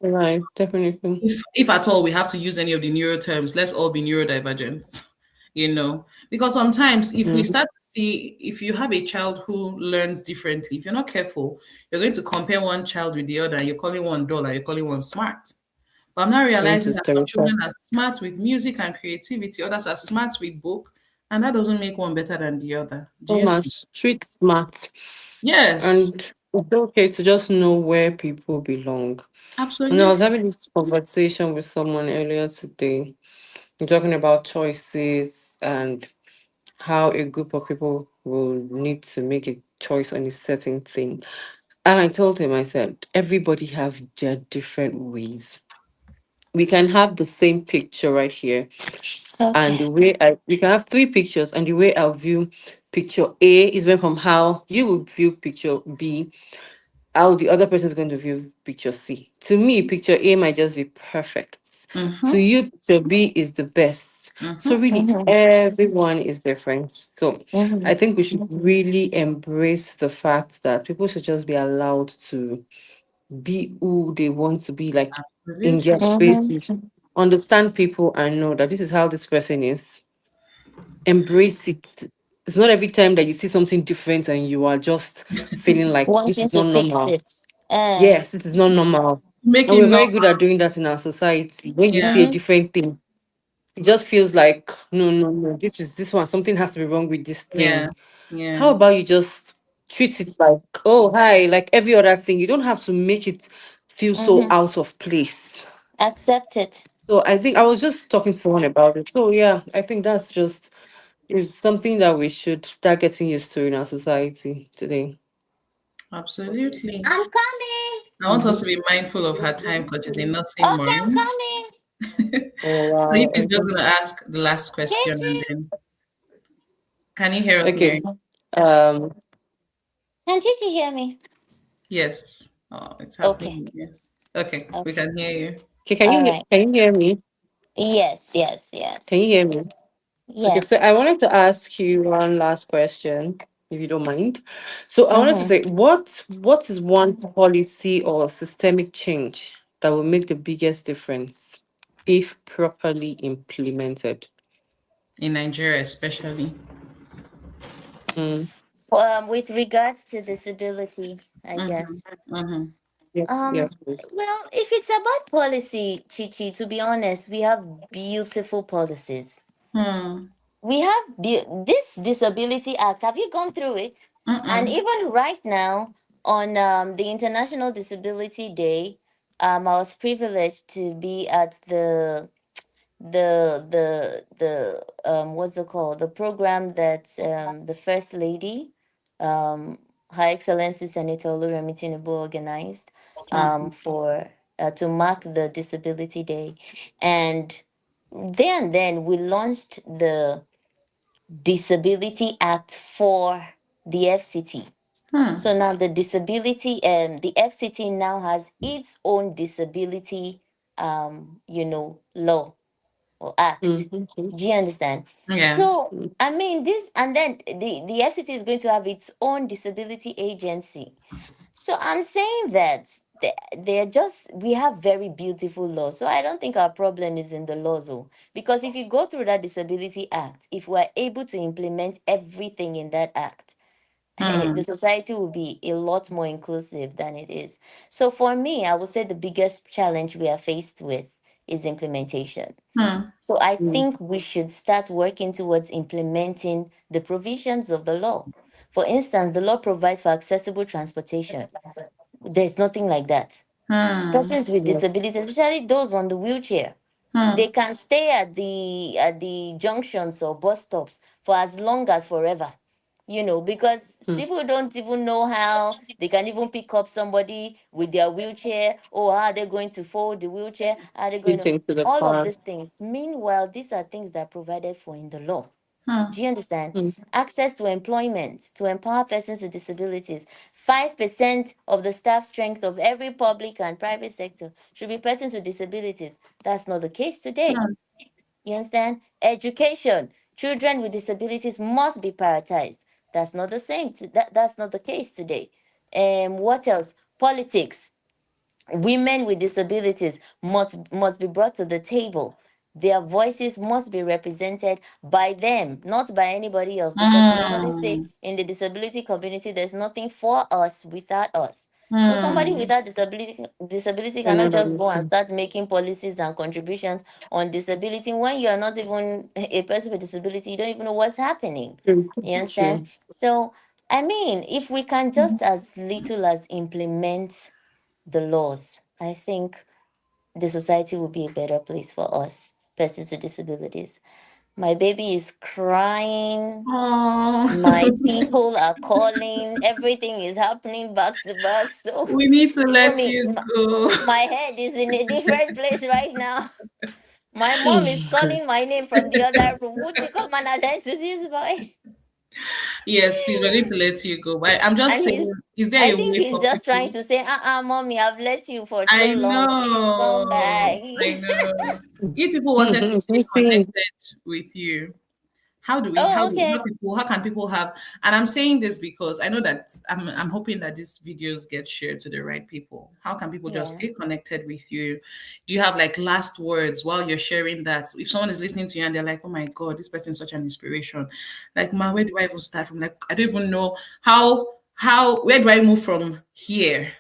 Right, definitely. If at all we have to use any of the neuro terms, let's all be neurodivergent. Because sometimes Mm. if you have a child who learns differently, if you're not careful, you're going to compare one child with the other, and you're calling one dull and you're calling one smart. But I'm not Going to realizing that some stereotype. children are smart with music and creativity, others are smart with book, and that doesn't make one better than the other. Do Oh, you my see? street smart. Yes, And it's okay to just know where people belong. And I was absolutely. having this conversation with someone earlier today. We're talking about choices and how a group of people will need to make a choice on a certain thing. And I told him, I said, everybody have their different ways. We can have the same picture right here. And Okay. we can have three pictures, and the way I'll view picture A is different from how you will view picture B, how the other person is going to view picture C. To me, picture A might just be perfect. To Mm-hmm. you, picture B is the best. So Mm-hmm. really, Mm-hmm. everyone is different. So I Mm-hmm. think we should really embrace the fact that people should just be allowed to be who they want to be, like in their Absolutely. spaces. Understand people and know that this is how this person is. Embrace it. It's not every time that you see something different and you are just feeling like this Wanting is to not fix normal. it. Yes, this is not normal. And we're Making no. very good at doing that in our society. When you see a Yeah. Mm-hmm. different thing, it just feels like, no, no, no, this one, something has to be wrong with this Yeah. thing. How Yeah. about you just treat it like, oh, hi, like every other thing? You don't have to make it feel so Mm-hmm. out of place. Accept it. So I think I was just talking to someone about it. So yeah, I think that's just is something that we should start getting used to in our society today. Absolutely. I'm coming. I want us to be mindful of her time because she's in nursing Okay, I'm mom. coming. Oh So wow. if he's just Okay. going to ask the last question and Gigi. then, can you hear us, Okay. Mary? Um. Can Gigi hear me? Yes. Oh, it's Okay. happening here. Okay, we Okay. can hear you. Okay. All right. Can you hear me? Yes, yes, Can yes. you hear me? Okay. So I Yes. wanted to ask you one last question, if you don't mind. So I wanted to Mm-hmm. say, what is one policy or systemic change that will make the biggest difference if properly implemented? In Nigeria, especially. Mm. With regards to disability, I Mm-hmm. guess. Mm-hmm. Yeah. Yeah. Um, Please. well, if it's about policy, Chichi, to be honest, we have beautiful policies. Hmm. we have this Disability Act. Have you gone through it? And Mm-mm. even right now, on the International Disability Day, I was privileged to be at the what's it called, the program that the First Lady, um Her Excellency Senator Oluremi Tinubu, organized Mm. for to mark the Disability Day. And then we launched the Disability Act for the FCT. Hmm. So now the FCT now has its own disability law or act. Mm-hmm. Do you understand? Yeah. So I mean this, and then the FCT is going to have its own disability agency. So I'm saying that they're just, we have very beautiful laws. So I don't think our problem is in the laws, oh, because if you go through that Disability Act, if we're able to implement everything in that act, the Hmm. society will be a lot more inclusive than it is. So for me, I would say the biggest challenge we are faced with is implementation. Hmm. So I think we should start working towards implementing the provisions of the law. For instance, the law provides for accessible transportation. There's nothing like that. Hmm. Persons with disabilities, especially those on the wheelchair, they Hmm. can stay at the junctions or bus stops for as long as forever. Because people don't even know how they can even pick up somebody with their wheelchair, or how they're going to fold the wheelchair, how they're going Fit to, into the all of car. these things. Meanwhile, these are things that are provided for in the law. Hmm. Do you understand? Mm. Access to employment to empower persons with disabilities. 5% of the staff strength of every public and private sector should be persons with disabilities. That's not the case today. Hmm. You understand? Education. Children with disabilities must be prioritized. That's not the same. That's not the case today. What else? Politics. Women with disabilities must be brought to the table. Their voices must be represented by them, not by anybody else, because we normally say Hmm. in the disability community there's nothing for us without us. So somebody Hmm. without disability cannot Another just go and mission. start making policies and contributions on disability when you are not even a person with disability. You don't even know what's happening. True. You understand? True. So I mean, if we can just as little as implement the laws, I think the society will be a better place for us, persons with disabilities. My baby is crying. My Oh. people are calling. Everything is happening back to back. So We need to even let me, you go. my head is in a different place right now. My mom is calling my name from the other room. Would you come and attend to this boy? Yes, please, we need to let you go. But I'm just And saying, is there I a think way he's for just trying people? to say, mommy, I've let you for so I long. Please come know, back. I know. If people wanted to stay Missing. connected with you, Oh, okay. how can people have, and I'm saying this because I know that I'm hoping that these videos get shared to the right people. How can people just Yeah. stay connected with you? Do you have like last words while you're sharing that? If someone is listening to you and they're like, oh my god, this person is such an inspiration, like, man, where Mm, do I even start from? Like, I don't even know how where do I move from here?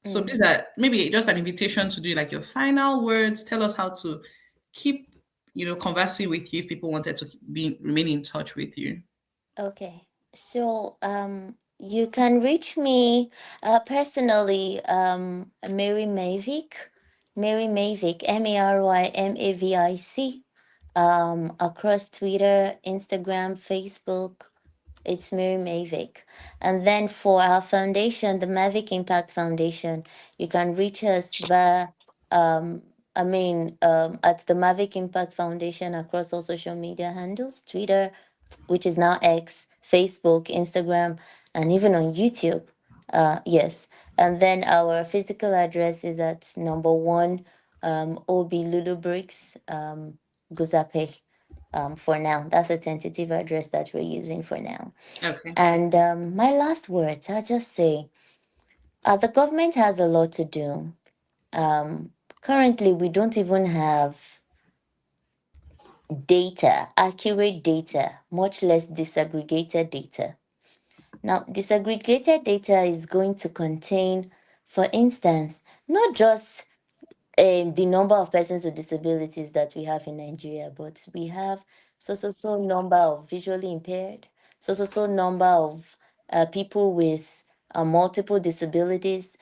So these mm. are maybe just an invitation to do like your final words. Tell us how to keep, conversing with you if people wanted to remain in touch with you. Okay. So, you can reach me personally, Mary Mavic, Marymavic, across Twitter, Instagram, Facebook. It's Mary Mavic. And then for our foundation, the Mavic Impact Foundation, you can reach us via, at the Mavic Impact Foundation across all social media handles, Twitter, which is now X, Facebook, Instagram, and even on YouTube. Yes. And then our physical address is at number one, OB Lulu Bricks, Guzape. For now, that's a tentative address that we're using for now. Okay. And my last words, I'll just say, the government has a lot to do. Currently, we don't even have data, accurate data, much less disaggregated data. Now, disaggregated data is going to contain, for instance, not just the number of persons with disabilities that we have in Nigeria, but we have so number of visually impaired, so number of people with multiple disabilities.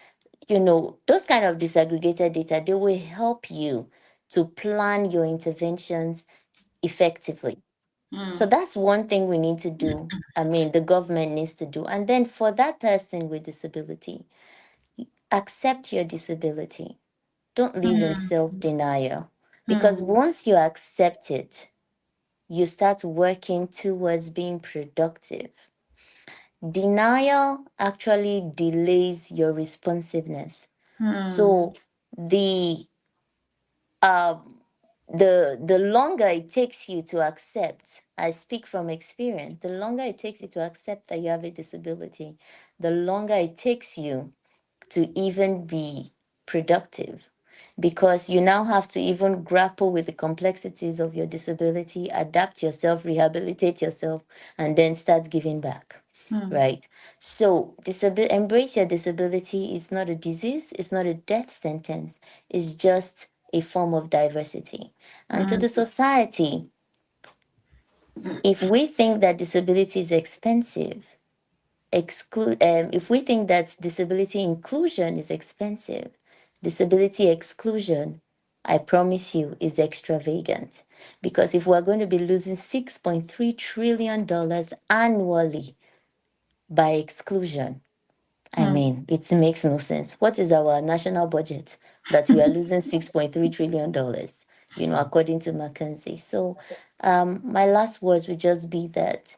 Those kind of disaggregated data, they will help you to plan your interventions effectively. So that's one thing we need to do. I mean, the government needs to do. And then for that person with disability, accept your disability. Don't live in self denial. Because once you accept it, you start working towards being productive. Denial actually delays your responsiveness. So the um the longer it takes you to accept, I speak from experience, the longer it takes you to accept that you have a disability, the longer it takes you to even be productive, because you now have to even grapple with the complexities of your disability, adapt yourself, rehabilitate yourself, and then start giving back. Right. So embrace your disability is not a disease, it's not a death sentence, it's just a form of diversity. And to the society, if we think that disability is expensive, if we think that disability inclusion is expensive, disability exclusion, I promise you, is extravagant. Because if we're going to be losing $6.3 trillion annually by exclusion, I mean, it makes no sense. What is our national budget that we are losing $6.3 trillion, according to McKinsey? So, my last words would just be that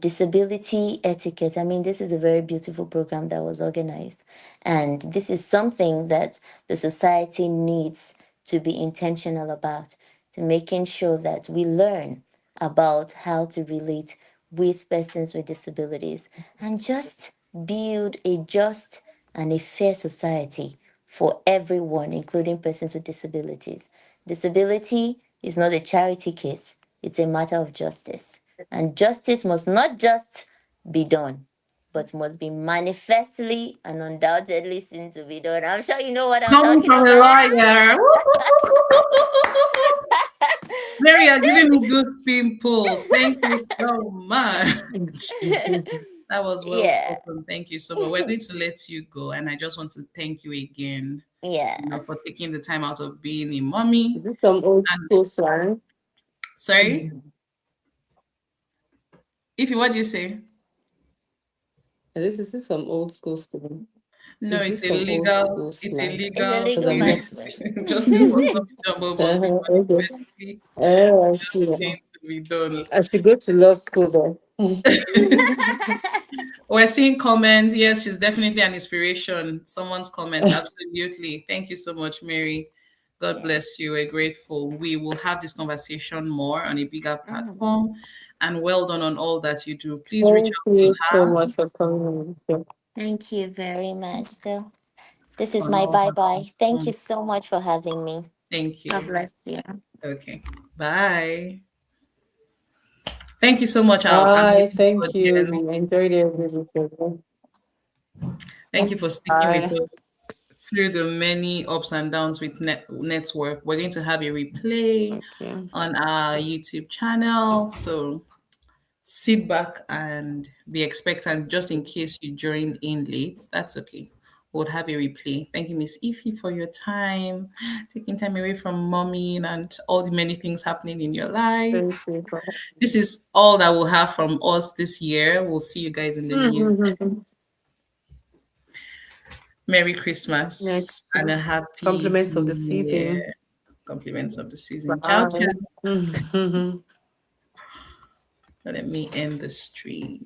disability etiquette. I mean, this is a very beautiful program that was organized, and this is something that the society needs to be intentional about, to making sure that we learn about how to relate with persons with disabilities and just build a just and a fair society for everyone, including persons with disabilities. Disability is not a charity case, it's a matter of justice. And justice must not just be done, but must be manifestly and undoubtedly seen to be done. I'm sure you know what I'm Coming talking from a about. lawyer. Mary, you're giving me goose pimples. Thank you so much. That was well Yeah, spoken. Thank you so much. We're going to let you go, and I just want to thank you again, yeah. for taking the time out of being a mommy. Is it some old And school slang? sorry, if you what do you say? Is this some old school slang? No, Is it's this a some old legal. school It's a slang? It's a legal Because legal I'm case. lost. management. Justice must not be done, but must be Okay. manifestly Oh, I see. seen to be done. I should go to law school then. We're seeing comments. Yes, she's definitely an inspiration. Someone's comment. Absolutely. Thank you so much, Mary. God Yeah. bless you. We're grateful. We will have this conversation more on a bigger Mhm. platform. And well done on all that you do. Please reach Thank out to you so her. much for coming. Thank you very much. So, this is On my all bye her bye. Thank you platforms. so much for having me. Thank God you. bless you. Okay. Bye. Thank you so much, our Bye. amazing Thank you. audience. We enjoyed it with you. Thank you for sticking with Bye. us through the many ups and downs with network. We're going to have a replay Okay. on our YouTube channel. So sit back and be expectant just in case you join in late. That's okay. We'll have a replay. Thank you, Miss Ify, for your time, taking time away from mommy and all the many things happening in your Thank life. you. This is all that we'll have from us this year. We'll see you guys in the new. Merry Christmas Next. and a happy Compliments of the new season. year. Compliments of the season. Ciao, ciao. Bye. Let me end the stream.